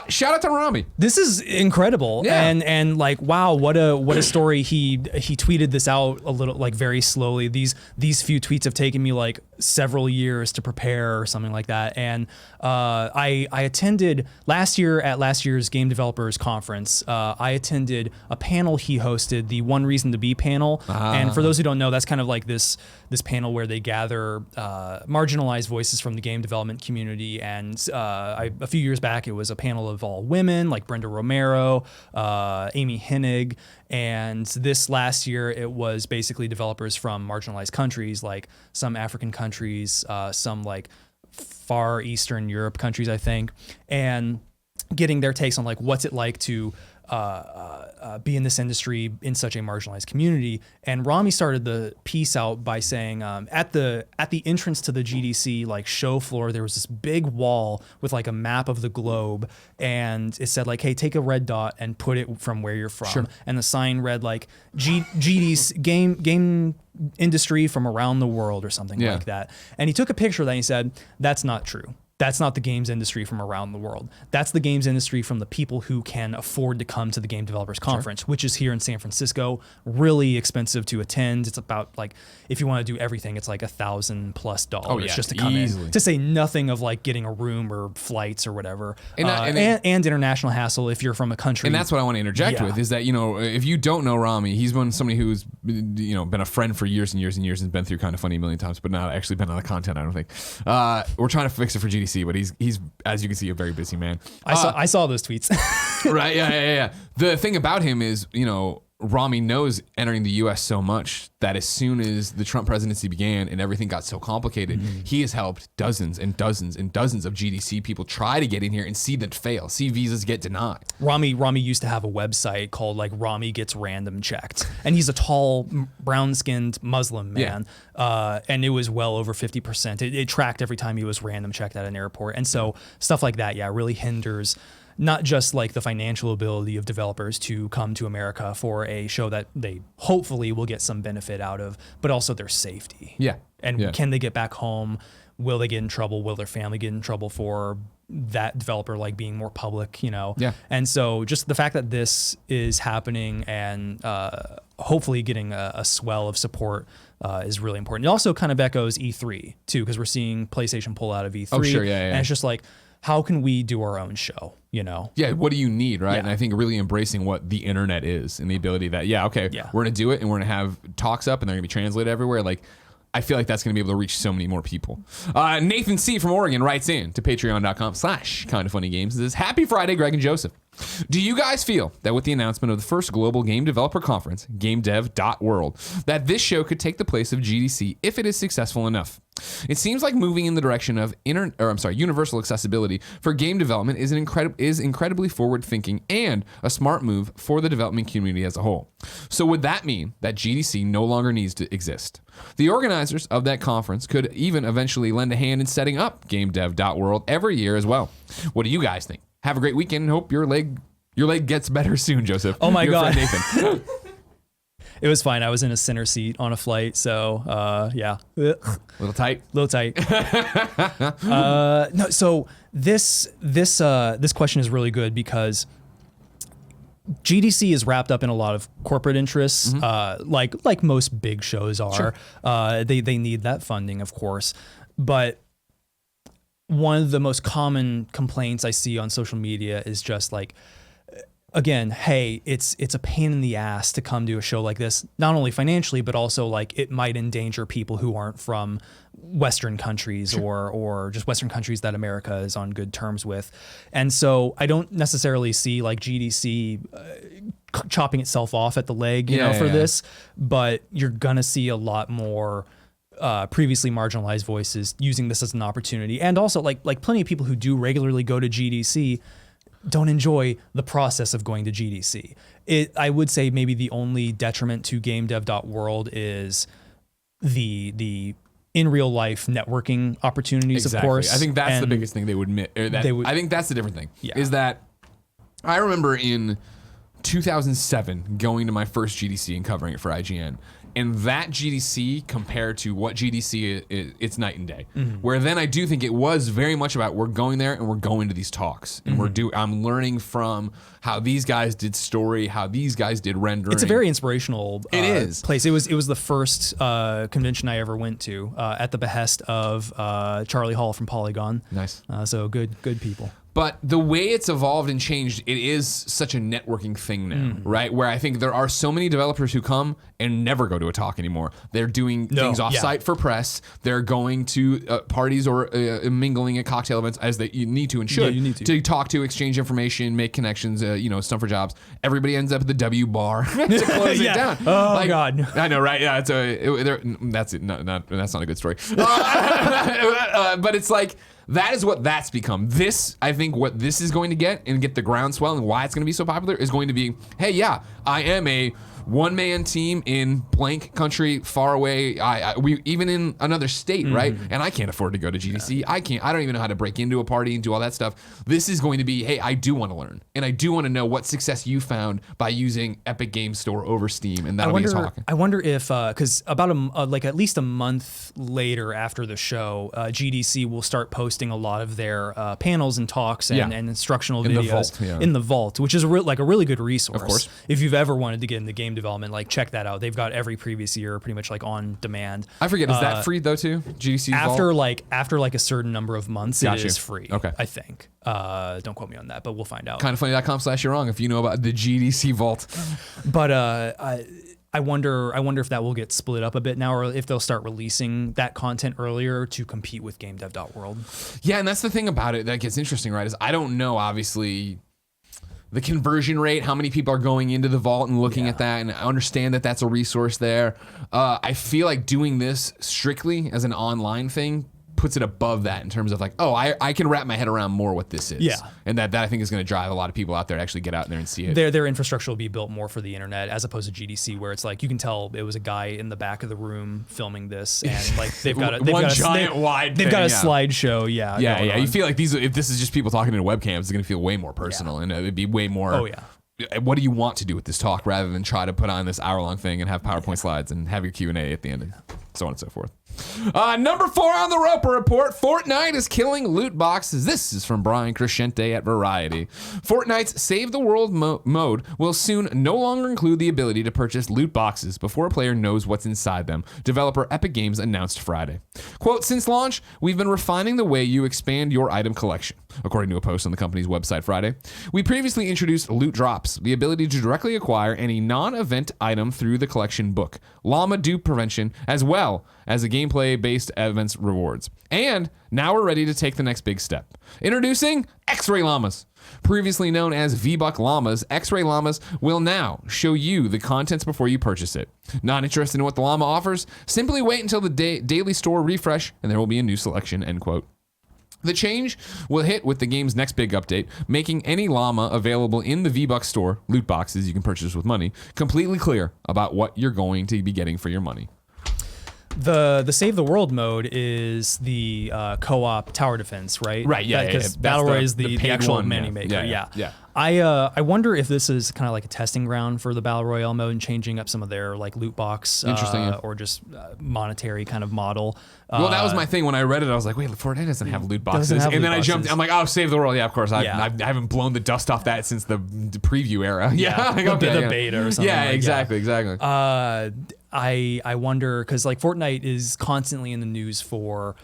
Shout out to Rami. This is incredible. Yeah. And like, wow, what a story. He tweeted this out a little, like, very slowly. These few tweets have taken me like several years to prepare or something like that. And I attended last year's Game Developers Conference. I attended a panel he hosted, the One Reason to Be panel. And for those who don't know, that's kind of like this panel where they gather marginalized voices from the game development community. And a few years back, it was a panel of all women, like Brenda Romero, Amy Hennig. And this last year, it was basically developers from marginalized countries, like some African countries, some like Far Eastern Europe countries, I think, and getting their takes on like what's it like to be in this industry in such a marginalized community. And Rami started the piece out by saying at the entrance to the GDC like show floor, there was this big wall with like a map of the globe, and it said like, hey, take a red dot and put it from where you're from. Sure. And the sign read like GD's game industry from around the world or something like that. And he took a picture of that and he said, that's not true. That's not the games industry from around the world. That's the games industry from the people who can afford to come to the Game Developers Conference, which is here in San Francisco. Really expensive to attend. It's about like, if you want to do everything, it's like $1,000+ just to come in. To say nothing of like getting a room or flights or whatever. And international hassle if you're from a country. And that's what I want to interject with is that, you know, if you don't know Rami, he's been somebody who's, you know, been a friend for years and years and years and been through Kind of Funny a million times, but not actually been on the content, I don't think. We're trying to fix it for GDC. But he's as you can see a very busy man. I saw those tweets. Right? Yeah. The thing about him is, you know, Rami knows entering the U.S. so much that as soon as the Trump presidency began and everything got so complicated, he has helped dozens and dozens and dozens of GDC people try to get in here and see them fail, see visas get denied. Rami used to have a website called like Rami Gets Random Checked, and he's a tall, brown-skinned Muslim man, and it was well over 50%. It tracked every time he was random checked at an airport, and so stuff like that, really hinders not just like the financial ability of developers to come to America for a show that they hopefully will get some benefit out of, but also their safety. And can they get back home? Will they get in trouble? Will their family get in trouble for that developer like being more public, you know? Yeah. And so just the fact that this is happening and hopefully getting a swell of support is really important. It also kind of echoes E3 too, because we're seeing PlayStation pull out of E3. Oh, sure, yeah. And it's just like, how can we do our own show, you know? Yeah, what do you need, right? Yeah. And I think really embracing what the internet is and the ability that, we're going to do it and we're going to have talks up and they're going to be translated everywhere. Like, I feel like that's going to be able to reach so many more people. Nathan C. from Oregon writes in to patreon.com/kindoffunnygames and says, Happy Friday, Greg and Joseph. Do you guys feel that with the announcement of the first global game developer conference, GameDev.World, that this show could take the place of GDC if it is successful enough? It seems like moving in the direction of universal accessibility for game development is incredibly forward-thinking and a smart move for the development community as a whole. So would that mean that GDC no longer needs to exist? The organizers of that conference could even eventually lend a hand in setting up GameDev.World every year as well. What do you guys think? Have a great weekend and hope your leg gets better soon, Joseph. Oh my Your God. friend Nathan. It was fine. I was in a center seat on a flight, so yeah. Little tight. Little tight. No, so this question is really good because GDC is wrapped up in a lot of corporate interests, like most big shows are. Sure. They need that funding, of course, but one of the most common complaints I see on social media is just like, again, hey, it's a pain in the ass to come to a show like this, not only financially, but also like it might endanger people who aren't from Western countries or just Western countries that America is on good terms with. And so I don't necessarily see like GDC chopping itself off at the leg, you know, for this, but you're gonna see a lot more previously marginalized voices using this as an opportunity. And also like plenty of people who do regularly go to GDC don't enjoy the process of going to GDC. I would say maybe the only detriment to GameDev.World is the in real life networking opportunities, Exactly. of course. I think that's the biggest thing they would admit. I think that's the different thing. Yeah. Is that I remember in 2007 going to my first GDC and covering it for IGN. And that GDC compared to what GDC is, it's night and day. Where then I do think it was very much about we're going there and we're going to these talks and I'm learning from how these guys did story, how these guys did rendering. It's a very inspirational place. It was the first convention I ever went to at the behest of Charlie Hall from Polygon. Nice. So good people. But the way it's evolved and changed, it is such a networking thing now, right? Where I think there are so many developers who come and never go to a talk anymore. They're doing things off-site for press. They're going to parties or mingling at cocktail events as you need to and should you need to talk to, exchange information, make connections, stuff for jobs. Everybody ends up at the W bar to close it down. Oh, God. I know, right? Yeah, that's it. That's not a good story. But it's like, that is what that's become. This, I think what this is going to get and get the groundswell and why it's going to be so popular is going to be, hey, yeah, I am a one-man team in blank country far away. We even in another state, right? And I can't afford to go to GDC. I don't even know how to break into a party and do all that stuff. This is going to be, hey, I do want to learn. And I do want to know what success you found by using Epic Game Store over Steam. And that'll be talking. I wonder if, because about at least a month later after the show, GDC will start posting a lot of their panels and talks and instructional videos in the vault, which is a really good resource. Of course. If you've ever wanted to get into game development, like check that out. They've got every previous year pretty much like on demand. I forget, is that free though too? GDC vault? After a certain number of months, it is free. Okay. I think. Don't quote me on that, but we'll find out. Kindoffunny.com/you're wrong if you know about the GDC vault. But I wonder if that will get split up a bit now, or if they'll start releasing that content earlier to compete with GameDev.World. Yeah, and that's the thing about it that gets interesting, right? Is I don't know, obviously, the conversion rate, how many people are going into the vault and looking at that, and I understand that that's a resource there. I feel like doing this strictly as an online thing puts it above that in terms of like, oh, I can wrap my head around more what this is. Yeah. And that I think is going to drive a lot of people out there to actually get out there and see it. Their infrastructure will be built more for the internet as opposed to GDC, where it's like you can tell it was a guy in the back of the room filming this, and like they've got a slideshow. Yeah. You feel like if this is just people talking into webcams, it's going to feel way more personal, and it'd be way more. Oh yeah. What do you want to do with this talk, rather than try to put on this hour-long thing and have PowerPoint slides and have your Q&A at the end, and so on and so forth. Number 4 on the Roper Report, Fortnite is killing loot boxes. This is from Brian Crescente at Variety. Fortnite's Save the World mode will soon no longer include the ability to purchase loot boxes before a player knows what's inside them, developer Epic Games announced Friday. Quote, since launch, we've been refining the way you expand your item collection, according to a post on the company's website Friday. We previously introduced loot drops, the ability to directly acquire any non-event item through the collection book, llama dupe prevention, as well as the gameplay-based events rewards. And now we're ready to take the next big step. Introducing X-Ray Llamas. Previously known as V-Buck Llamas, X-Ray Llamas will now show you the contents before you purchase it. Not interested in what the llama offers? Simply wait until the daily store refresh and there will be a new selection, end quote. The change will hit with the game's next big update, making any llama available in the V-Buck store, loot boxes you can purchase with money, completely clear about what you're going to be getting for your money. The Save the World mode is the co-op tower defense, right? Right, yeah. Because Battle Royale is the actual one, money maker. Yeah. I wonder if this is kind of like a testing ground for the Battle Royale mode and changing up some of their like loot box or just monetary kind of model. Well, that was my thing when I read it. I was like, wait, Fortnite doesn't have loot boxes. And then I jumped, I'm like, oh, Save the World. Yeah, of course. I haven't blown the dust off that since the preview era. Yeah. The beta or something. Yeah, like exactly. I wonder, because like Fortnite is constantly in the news for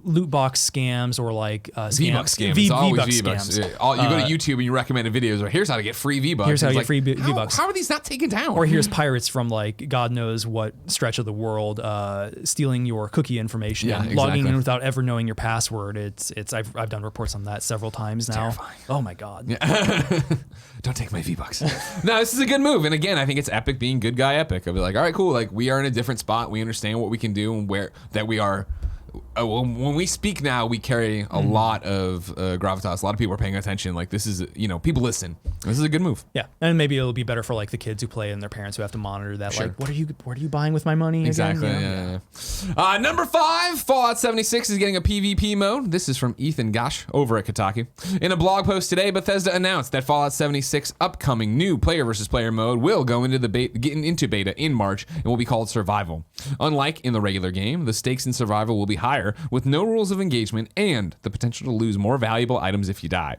loot box scams or like V-Bucks scams. It's always V-Bucks. You go to YouTube and you recommended videos, or here's how to get free V-Bucks. Here's how to get free V-Bucks. How are these not taken down? Or here's pirates from like God knows what stretch of the world stealing your cookie information and logging in without ever knowing your password. I've done reports on that several times now. Terrifying. Oh my God. Yeah. Don't take my V-Bucks. No, this is a good move. And again, I think it's Epic being good guy Epic. I'll be like, all right, cool. Like, we are in a different spot. We understand what we can do and where that we are. When we speak now, we carry a lot of gravitas. A lot of people are paying attention. Like, this is, people listen. This is a good move. Yeah, and maybe it'll be better for like the kids who play and their parents who have to monitor that. Sure. Like, what are you buying with my money? Exactly. Again? Yeah. Number 5, Fallout 76 is getting a PvP mode. This is from Ethan Gosh over at Kotaku. In a blog post today, Bethesda announced that Fallout 76 upcoming new player versus player mode will go into beta in March and will be called Survival. Unlike in the regular game, the stakes in Survival will be higher, with no rules of engagement and the potential to lose more valuable items if you die.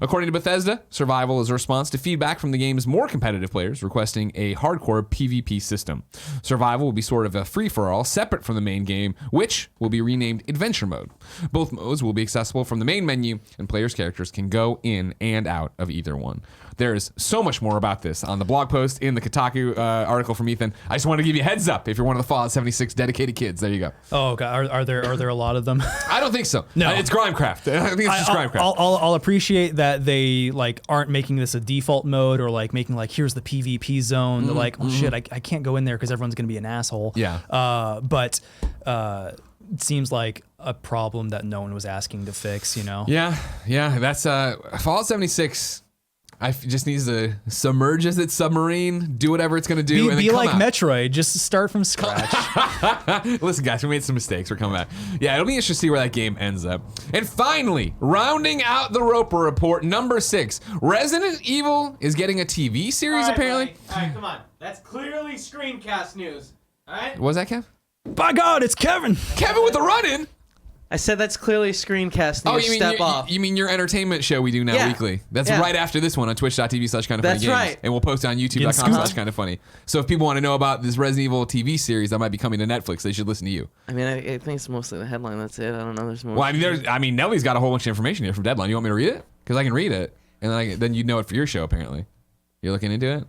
According to Bethesda, Survival is a response to feedback from the game's more competitive players requesting a hardcore PvP system. Survival will be sort of a free-for-all separate from the main game, which will be renamed Adventure Mode. Both modes will be accessible from the main menu, and players' characters can go in and out of either one. There's so much more about this on the blog post in the Kotaku article from Ethan. I just want to give you a heads up if you're one of the Fallout 76 dedicated kids. There you go. Oh, God. Are there a lot of them? I don't think so. No, it's Grimecraft. I think it's just Grimecraft. I'll appreciate that they like aren't making this a default mode or like making like here's the PvP zone. They're like, oh shit, I can't go in there because everyone's gonna be an asshole. Yeah. But it seems like a problem that no one was asking to fix. Yeah. That's Fallout 76. Just needs to submerge as its submarine, do whatever it's going to do, and then be like out. Metroid, just start from scratch. Listen, guys, we made some mistakes. We're coming back. Yeah, it'll be interesting to see where that game ends up. And finally, rounding out the Roper Report, number 6, Resident Evil is getting a TV series, apparently. All right, come on. That's clearly screencast news. All right? What was that, Kev? By God, it's Kevin. Kevin with the run-in. I said that's clearly screencast news. You mean your entertainment show we do now weekly? That's right after this one on twitch.tv/kindoffunnygames. That's right. And we'll post it on youtube.com/kindoffunny. So if people want to know about this Resident Evil TV series that might be coming to Netflix, they should listen to you. I mean, I think it's mostly the headline. That's it. I don't know. There's more. Well, Nellie's got a whole bunch of information here from Deadline. You want me to read it? Because I can read it, and then you'd know it for your show. Apparently, you're looking into it.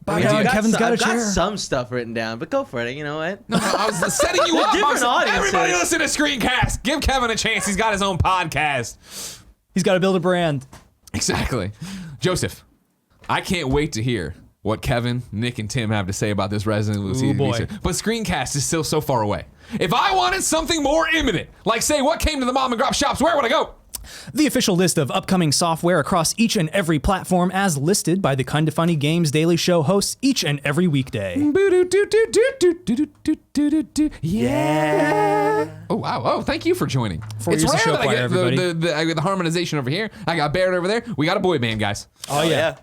Kevin's got a chair. I've got some stuff written down, but go for it. You know what? No, I was setting you up. Different audiences. Everybody listen to Screencast. Give Kevin a chance. He's got his own podcast. He's got to build a brand. Exactly. Joseph, I can't wait to hear what Kevin, Nick, and Tim have to say about this Resident Evil series. But Screencast is still so far away. If I wanted something more imminent, like say what came to the mom and grop shops, where would I go? The official list of upcoming software across each and every platform as listed by the Kinda Funny Games Daily Show hosts each and every weekday. Yeah. Oh, wow. Oh, thank you for joining. It's rare that I get the harmonization over here. I got Barrett over there. We got a boy band, guys. Oh, yeah.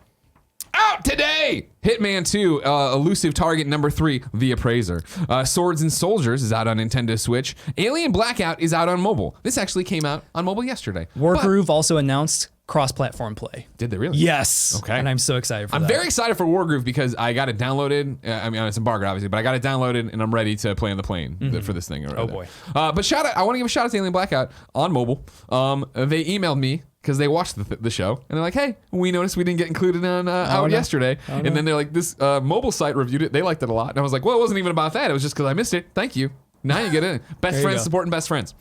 Out today! Hitman 2, Elusive Target number 3, The Appraiser. Swords and Soldiers is out on Nintendo Switch. Alien Blackout is out on mobile. This actually came out on mobile yesterday. Wargroove also announced cross-platform play. Did they really? Yes. Okay. And I'm so excited for that. I'm very excited for Wargroove because I got it downloaded. I mean, it's embargoed, obviously, but I got it downloaded and I'm ready to play on the plane for this thing. Oh, boy. But shout out, I want to give a shout out to Alien Blackout on mobile. They emailed me because they watched the show and they're like, hey, we noticed we didn't get included on out yesterday. And then they're like, this mobile site reviewed it. They liked it a lot. And I was like, well, it wasn't even about that. It was just because I missed it. Thank you. Now you get in. Best friends supporting best friends.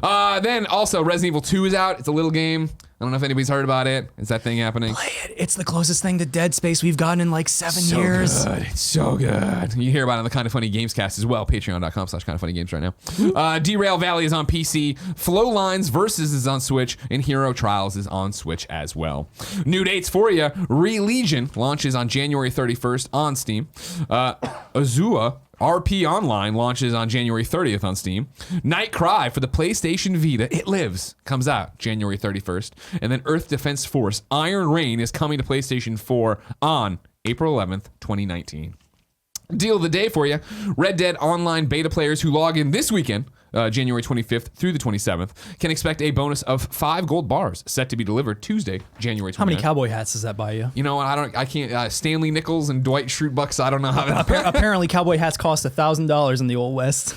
Then also Resident Evil 2 is out. It's a little game. I don't know if anybody's heard about it. Is that thing happening? Play it. It's the closest thing to Dead Space we've gotten in like 7 years. Good. It's so good. You hear about it on the Kind of Funny Games cast as well. Patreon.com/kindoffunnygames right now. Derail Valley is on PC. Flow Lines Versus is on Switch. And Hero Trials is on Switch as well. New dates for you. Re-Legion launches on January 31st on Steam. Azua RP Online launches on January 30th on Steam. Night Cry for the PlayStation Vita, It Lives, comes out January 31st. And then Earth Defense Force Iron Rain is coming to PlayStation 4 on April 11th, 2019. Deal of the day for you. Red Dead Online beta players who log in this weekend, January 25th through the 27th, can expect a bonus of 5 gold bars set to be delivered Tuesday, January 29th. How many cowboy hats does that buy you? You know what? I can't. Stanley Nichols and Dwight Schrute bucks. I don't know how that. Apparently, cowboy hats cost $1,000 in the Old West.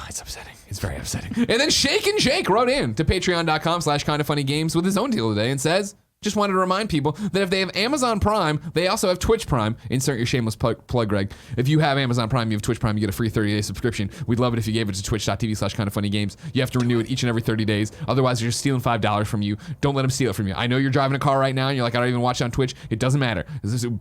It's upsetting. It's very upsetting. And then Shake and Jake wrote in to patreon.com/kindoffunnygames with his own deal today and says, just wanted to remind people that if they have Amazon Prime, they also have Twitch Prime. Insert your shameless plug, Greg. If you have Amazon Prime, you have Twitch Prime, you get a free 30-day subscription. We'd love it if you gave it to twitch.tv/kindoffunnygames. You have to renew it each and every 30 days. Otherwise, they're just stealing $5 from you. Don't let them steal it from you. I know you're driving a car right now and you're like, I don't even watch it on Twitch. It doesn't matter.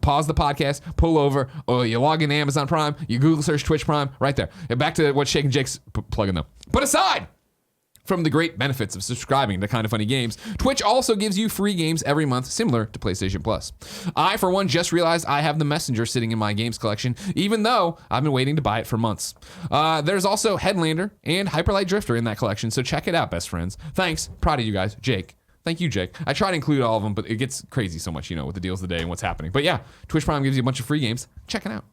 Pause the podcast, pull over, or you log into Amazon Prime, you Google search Twitch Prime, right there. And back to what Shake and Jake's plugging though. But aside from the great benefits of subscribing to Kind of Funny Games, Twitch also gives you free games every month, similar to PlayStation Plus. I, for one, just realized I have The Messenger sitting in my games collection, even though I've been waiting to buy it for months. There's also Headlander and Hyperlight Drifter in that collection, so check it out, best friends. Thanks. Proud of you guys. Jake. Thank you, Jake. I try to include all of them, but it gets crazy so much, with the deals of the day and what's happening. But yeah, Twitch Prime gives you a bunch of free games. Check it out.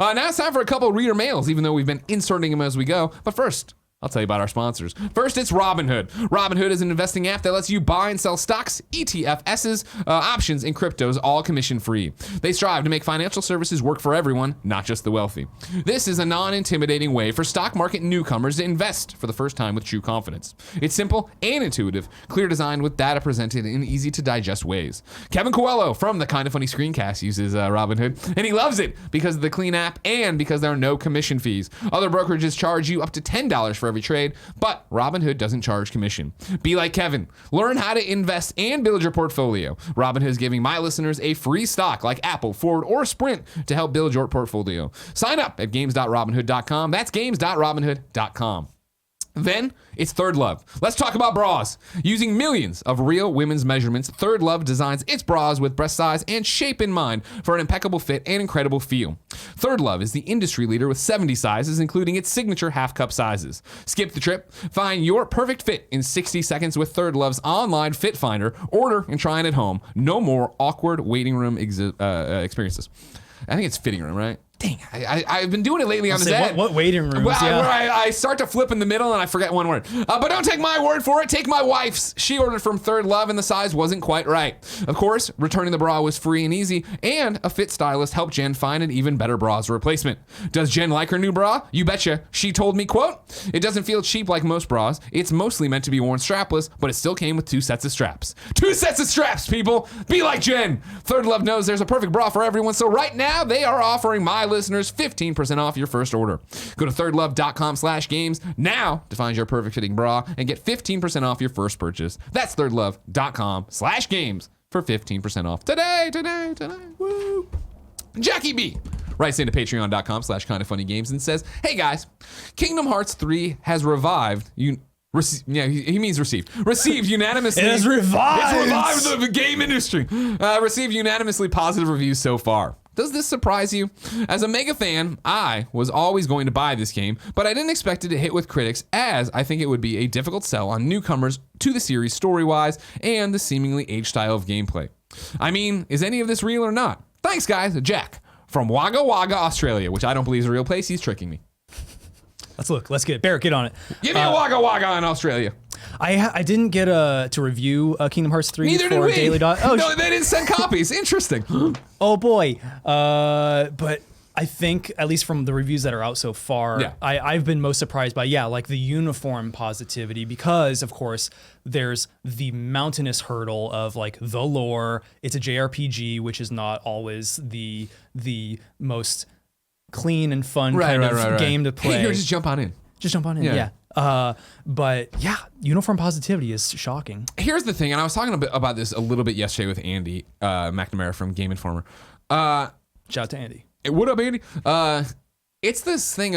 Now it's time for a couple reader mails, even though we've been inserting them as we go. But first, I'll tell you about our sponsors. First, it's Robinhood. Robinhood is an investing app that lets you buy and sell stocks, ETFs, options, and cryptos, all commission-free. They strive to make financial services work for everyone, not just the wealthy. This is a non-intimidating way for stock market newcomers to invest for the first time with true confidence. It's simple and intuitive, clear design with data presented in easy-to-digest ways. Kevin Coelho from the Kind of Funny Screencast uses Robinhood, and he loves it because of the clean app and because there are no commission fees. Other brokerages charge you up to $10 for every trade, but Robinhood doesn't charge commission. Be like Kevin. Learn how to invest and build your portfolio. Robinhood is giving my listeners a free stock like Apple, Ford, or Sprint to help build your portfolio. Sign up at games.robinhood.com. That's games.robinhood.com. Then it's Third Love. Let's talk about bras. Using millions of real women's measurements, Third Love designs its bras with breast size and shape in mind for an impeccable fit and incredible feel. Third Love is the industry leader with 70 sizes, including its signature half-cup sizes. Skip the trip. Find your perfect fit in 60 seconds with Third Love's online fit finder. Order and try it at home. No more awkward waiting room experiences. I think it's fitting room, right? Dang, I've been doing it lately on the Zed. What waiting rooms? Well, Yeah. where I start to flip in the middle and I forget one word. But don't take my word for it. Take my wife's. She ordered from Third Love and the size wasn't quite right. Of course, returning the bra was free and easy, and a fit stylist helped Jen find an even better bra as a replacement. Does Jen like her new bra? You betcha. She told me, quote, "It doesn't feel cheap like most bras. It's mostly meant to be worn strapless, but it still came with 2 sets of straps." 2 sets of straps, people. Be like Jen. Third Love knows there's a perfect bra for everyone, so right now they are offering my listeners 15% off your first order. Go to thirdlove.com/games now to find your perfect fitting bra and get 15% off your first purchase. That's thirdlove.com/games for 15% off today. Woo. Jacky B writes into patreon.com/kindoffunnygames and says, "Hey guys, Kingdom Hearts 3 has revived he means received. Received unanimously. It has revived. It's revived the game industry. Received unanimously positive reviews so far. Does this surprise you? As a mega fan, I was always going to buy this game, but I didn't expect it to hit with critics, as I think it would be a difficult sell on newcomers to the series story-wise and the seemingly aged style of gameplay. I mean, is any of this real or not? Thanks, guys. Jack from Wagga Wagga, Australia, which I don't believe is a real place. He's tricking me. Let's look. Let's get Barrett. Get on it. Give me a Wagga Wagga in Australia. I didn't get to review Kingdom Hearts 3 Neither did for we. Daily Dot. Oh, no, they didn't send copies. Interesting. oh boy. But I think, at least from the reviews that are out so far, Yeah. I've been most surprised by, like the uniform positivity, because of course there's the mountainous hurdle of like the lore. It's a JRPG, which is not always the most clean and fun kind of game to play. Hey, here, just jump on in. Just jump on in, yeah. But yeah, uniform positivity is shocking. Here's the thing, and I was talking about this a little bit yesterday with Andy McNamara from Game Informer. Shout out to Andy. What up, Andy? It's this thing.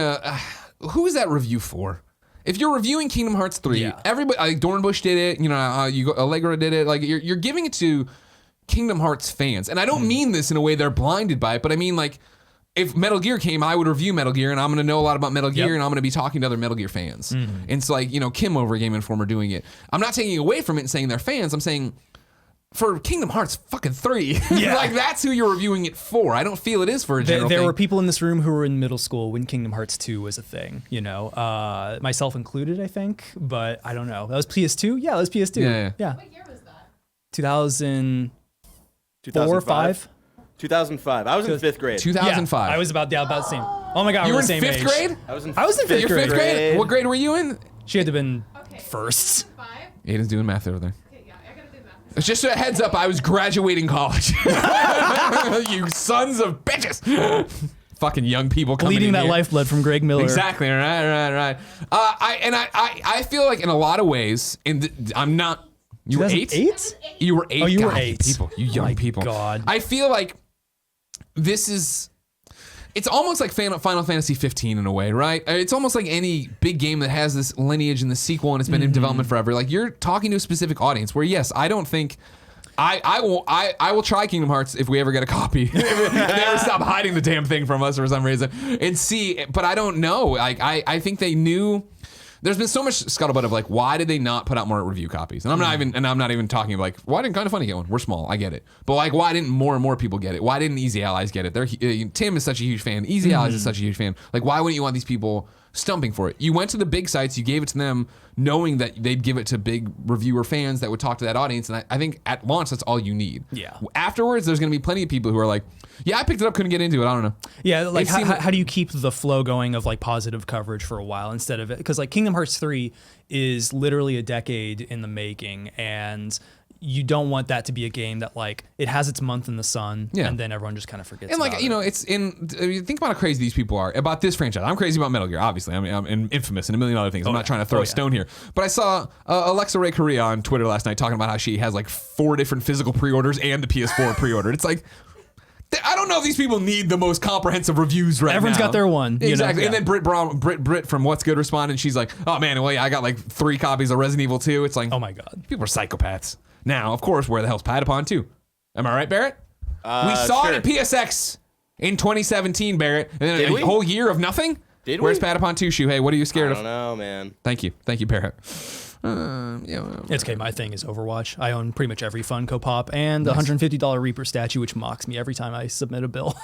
Who is that review for? If you're reviewing Kingdom Hearts 3, everybody, like Dornbush did it. Allegra did it. Like you're giving it to Kingdom Hearts fans, and I don't mean this in a way they're blinded by it, but I mean like, if Metal Gear came, I would review Metal Gear, and I'm going to know a lot about Metal Gear, and I'm going to be talking to other Metal Gear fans. And it's like, Kim over at Game Informer doing it. I'm not taking away from it and saying they're fans. I'm saying for Kingdom Hearts fucking 3, like that's who you're reviewing it for. I don't feel it is for a general There thing. were people in this room who were in middle school when Kingdom Hearts 2 was a thing, myself included, I think, but I don't know. That was PS2? Yeah, that was PS2. Yeah. What year was that? 2004, 2005? 5? 2005. I was in 5th grade. 2005. Yeah, I was about the same. Oh my God, You we're were the in same 5th age. grade? I was in fifth You're 5th grade? grade. What grade were you in? She had to have been Okay. first. 5? Aiden's doing math over there. Okay, yeah, I gotta do math. It's just a heads up, I was graduating college. You sons of bitches. Fucking young people coming Bleeding in that here. lifeblood from Greg Miller. Exactly. Right. I feel like in a lot of ways, I'm not. You were 8? 2008? You were 8. Oh, you were God, 8. People, you young My people. God. I feel like this is. It's almost like Final Fantasy 15 in a way, right? It's almost like any big game that has this lineage and the sequel and it's been in development forever. Like you're talking to a specific audience. Where yes, I don't think. I will try Kingdom Hearts if we ever get a copy. If they ever stop hiding the damn thing from us for some reason and see. But I don't know. Like I think they knew. There's been so much scuttlebutt of like, why did they not put out more review copies? And I'm not even talking like, why didn't Kind of Funny get one? We're small, I get it. But like, why didn't more and more people get it? Why didn't Easy Allies get it? Tim is such a huge fan. Easy Allies is such a huge fan. Like, why wouldn't you want these people stumping for it? You went to the big sites, you gave it to them, knowing that they'd give it to big reviewer fans that would talk to that audience. And I think at launch, that's all you need. Yeah. Afterwards, there's going to be plenty of people who are like, yeah, I picked it up, couldn't get into it. I don't know. Yeah, like It seemed- how do you keep the flow going of like positive coverage for a while instead of it? Because like Kingdom Hearts 3 is literally a decade in the making, and you don't want that to be a game that like it has its month in the sun, and then everyone just kind of forgets. And like about it. it's in. Think about how crazy these people are about this franchise. I'm crazy about Metal Gear, obviously. I mean, I'm Infamous and a million other things. I'm not trying to throw a stone here, but I saw Alexa Ray Correa on Twitter last night talking about how she has like 4 different physical pre-orders and the PS4 pre-ordered. It's like. I don't know if these people need the most comprehensive reviews right Everyone's now. got their one. Exactly. You know? And then Britt from What's Good responded, and she's like, oh man, well, yeah, I got like 3 copies of Resident Evil 2. It's like, Oh my God. people are psychopaths. Now, of course, where the hell's Patapon 2? Am I right, Barrett? We saw it at PSX in 2017, Barrett. And then Did a we? whole year of nothing? Did Where's we? Patapon 2, Shuhei? What are you scared I of? don't know, man. Thank you, Barrett. It's okay. My thing is Overwatch. I own pretty much every Funko Pop and the $150 Reaper statue, which mocks me every time I submit a bill.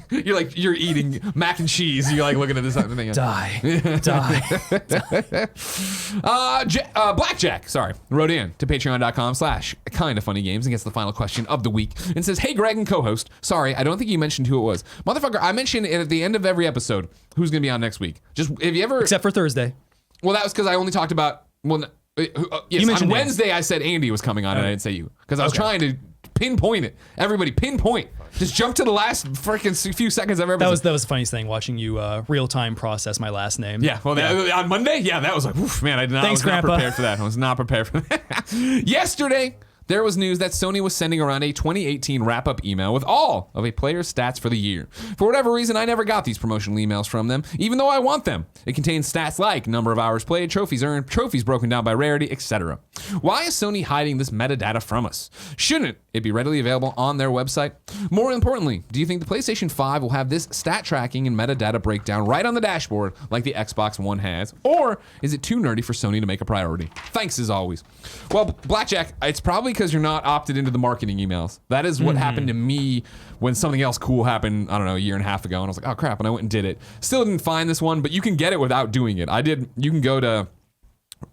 You're eating mac and cheese. You're like looking at this thing. Die. Blackjack, wrote in to patreon.com/kindafunnygames and gets the final question of the week and says, hey, Greg and co-host, sorry, I don't think you mentioned who it was. Motherfucker, I mentioned it at the end of every episode who's going to be on next week. Just, if you ever... Except for Thursday. Well, that was because I only talked about... Yes, You on mentioned Wednesday I said Andy was coming on and I didn't say you. Because I was trying to pinpoint it. Everybody, pinpoint. Just jump to the last freaking few seconds of every episode. That was the funniest thing, watching you real time process my last name. Yeah, well, on Monday, that was like, oof, man, I was not prepared for that. I was not prepared for that. Yesterday, there was news that Sony was sending around a 2018 wrap-up email with all of a player's stats for the year. For whatever reason, I never got these promotional emails from them, even though I want them. It contains stats like number of hours played, trophies earned, trophies broken down by rarity, etc. Why is Sony hiding this metadata from us? Shouldn't it be readily available on their website? More importantly, do you think the PlayStation 5 will have this stat tracking and metadata breakdown right on the dashboard like the Xbox One has? Or is it too nerdy for Sony to make a priority? Thanks as always. Well, Blackjack, it's probably because you're not opted into the marketing emails. That is what happened to me when something else cool happened, I don't know, a year and a half ago, and I was like, oh crap, and I went and did it. Still didn't find this one, but you can get it without doing it. You can go to,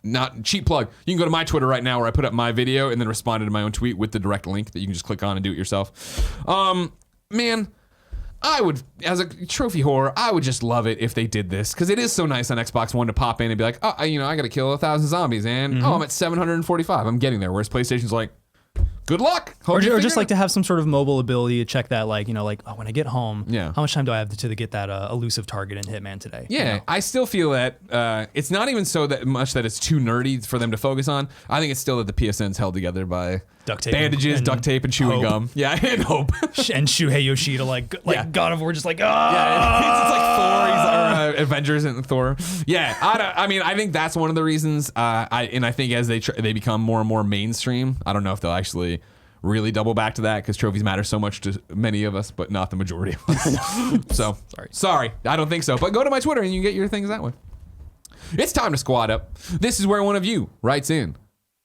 not cheap plug, you can go to my Twitter right now where I put up my video and then responded to my own tweet with the direct link that you can just click on and do it yourself. Man, I would, as a trophy whore, I would just love it if they did this, because it is so nice on Xbox One to pop in and be like, oh, I gotta kill 1,000 zombies, and I'm at 745, I'm getting there, whereas PlayStation's like, good luck. Or just like to have some sort of mobile ability to check that, like, oh, when I get home, Yeah. how much time do I have to get that elusive target in Hitman today? Yeah, I still feel that it's not even so that much that it's too nerdy for them to focus on. I think it's still that the PSN's held together by Duct tape bandages, and duct tape, and chewing hope. gum. Yeah, and hope. And Shuhei Yoshida, like Yeah. God of War, just like, Yeah, it's like Thor, or Avengers and Thor. Yeah, I think that's one of the reasons. I think as they become more and more mainstream, I don't know if they'll actually really double back to that, because trophies matter so much to many of us, but not the majority of us. So sorry, I don't think so. But go to my Twitter and you can get your things that way. It's time to squad up. This is where one of you writes in.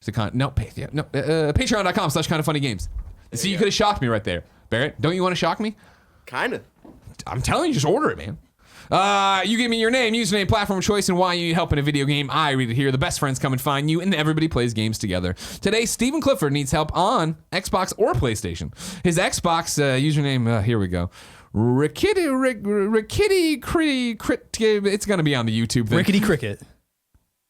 Patreon.com/kindoffunnygames. See, you could have shocked me right there, Barrett. Don't you want to shock me? Kind of. I'm telling you, just order it, man. You give me your name, username, platform of choice, and why you need help in a video game. I read it here. The best friends come and find you, and everybody plays games together. Today, Stephen Clifford needs help on Xbox or PlayStation. His Xbox username, here we go. Rickety Crit. It's going to be on the YouTube thing. Rickety Cricket.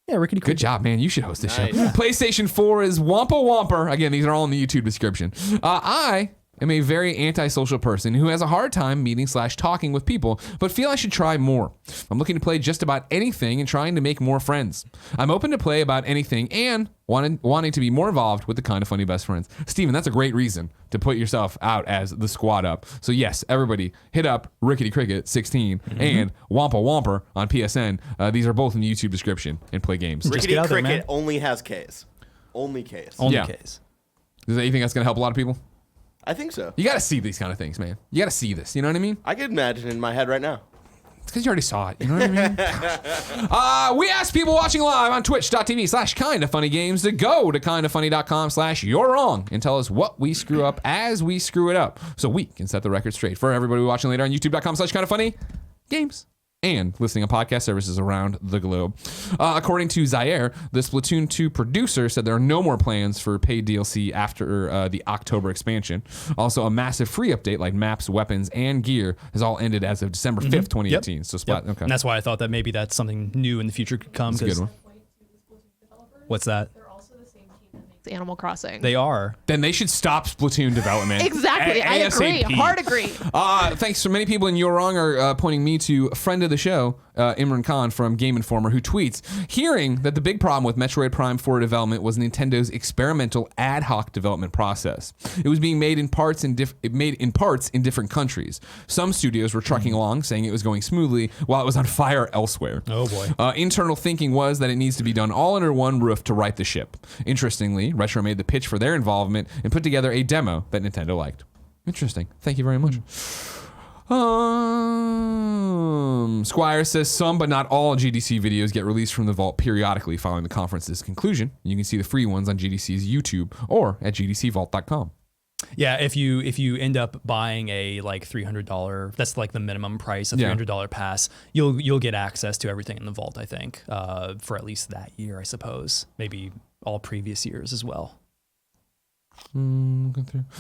Yeah, Rickety Cricket. Good job, man. You should host this Nice. show. PlayStation 4 is wampawamper. Again, these are all in the YouTube description. I am a very antisocial person who has a hard time meeting/talking with people, but feel I should try more. I'm looking to play just about anything and trying to make more friends. I'm open to play about anything and wanting to be more involved with the Kind of Funny best friends. Steven, that's a great reason to put yourself out as the squad up. So yes, everybody hit up Rickety Cricket 16 and Wampa Wamper on PSN. These are both in the YouTube description, and play games. Just Rickety get out there, Cricket man. only has Ks. Only Ks. Only Yeah. case. Does that, you think that's going to help a lot of people? I think so. You got to see these kind of things, man. You got to see this. You know what I mean? I could imagine in my head right now. It's because you already saw it. You know what I mean? We asked people watching live on twitch.tv/kindoffunnygames to go to kindoffunny.com/you're wrong and tell us what we screw up as we screw it up, so we can set the record straight. For everybody watching later on youtube.com/kindoffunnygames and listening on podcast services around the globe. According to Zaire, the Splatoon 2 producer said there are no more plans for paid DLC after the October expansion. Also, a massive free update like maps, weapons, and gear has all ended as of December 5th, 2018. So Splat, okay. And that's why I thought that maybe that's something new in the future could come. That's a good one. What's that? They're also the same team that makes Animal Crossing. They are. Then they should stop Splatoon development. Exactly. I agree. ASAP. Hard agree. Thanks for many people in You're Wrong are pointing me to a friend of the show, Imran Khan from Game Informer, who tweets, hearing that the big problem with Metroid Prime 4 development was Nintendo's experimental ad hoc development process. It was being made in parts in different countries. Some studios were trucking along, saying it was going smoothly, while it was on fire elsewhere. Oh, boy. Internal thinking was that it needs to be done all under one roof to right the ship. Interestingly, Retro made the pitch for their involvement and put together a demo that Nintendo liked. Interesting. Thank you very much. Squire says some but not all GDC videos get released from the vault periodically following the conference's conclusion. You can see the free ones on GDC's YouTube or at gdcvault.com. Yeah, if you end up buying a like $300, that's like the minimum price, a $300 pass, you'll get access to everything in the vault, I think, for at least that year, I suppose. Maybe all previous years as well.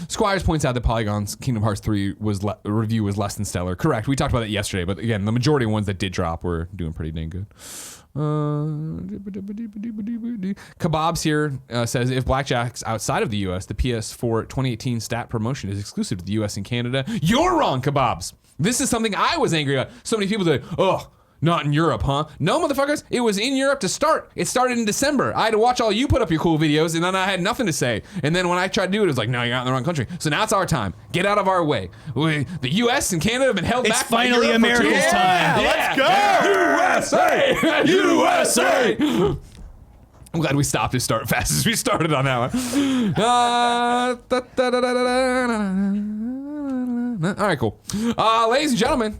Squires points out that Polygon's Kingdom Hearts 3 review was less than stellar. Correct. We talked about that yesterday, but again, the majority of ones that did drop were doing pretty dang good. Kebabs here says if Blackjack's outside of the US, the PS4 2018 stat promotion is exclusive to the US and Canada. You're wrong, Kebabs. This is something I was angry about. So many people say, oh, not in Europe, huh? No, motherfuckers, it was in Europe to start. It started in December. I had to watch all you put up your cool videos, and then I had nothing to say. And then when I tried to do it, it was like, no, you're out in the wrong country. So now it's our time. Get out of our way. The U.S. and Canada have been held It's back by finally Europe for America's too long. time. Let's go! USA! USA! I'm glad we stopped as fast as we started on that one. All right, cool. Ladies and gentlemen,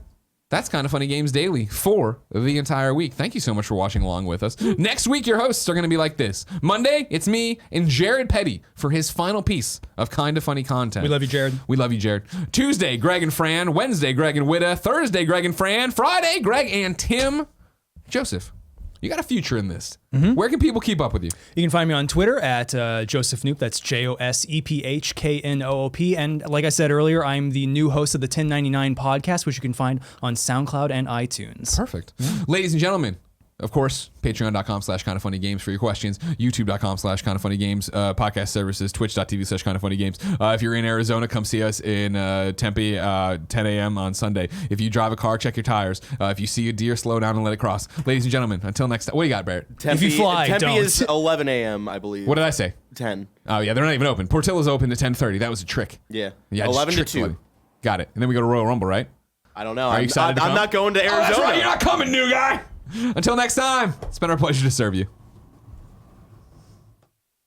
that's Kind of Funny Games Daily for the entire week. Thank you so much for watching along with us. Next week, your hosts are going to be like this. Monday, it's me and Jared Petty for his final piece of Kind of Funny content. We love you, Jared. We love you, Jared. Tuesday, Greg and Fran. Wednesday, Greg and Whitta. Thursday, Greg and Fran. Friday, Greg and Tim. Joseph, you got a future in this. Where can people keep up with you? You can find me on Twitter at Joseph Knoop. That's JOSEPHKNOOP. And like I said earlier, I'm the new host of the 1099 podcast, which you can find on SoundCloud and iTunes. Perfect. Ladies and gentlemen, of course, patreon.com/kindoffunnygames for your questions, youtube.com/kindoffunnygames, podcast services, twitch.tv/kindoffunnygames. If you're in Arizona, come see us in Tempe, 10 a.m. on Sunday. If you drive a car, check your tires. If you see a deer, slow down and let it cross. Ladies and gentlemen, until next time. What do you got, Barrett? Tempe, If you fly, Tempe don't. is 11 a.m., I believe. What did I say? 10. Oh, yeah, they're not even open. Portillo's open at 10:30. That was a trick. Yeah. Yeah, just 11 to tricked 2. somebody. Got it. And then we go to Royal Rumble, right? I don't know. Are you excited to I'm come? not going to Arizona. Oh, that's right. You're not coming, new guy. Until next time, it's been our pleasure to serve you.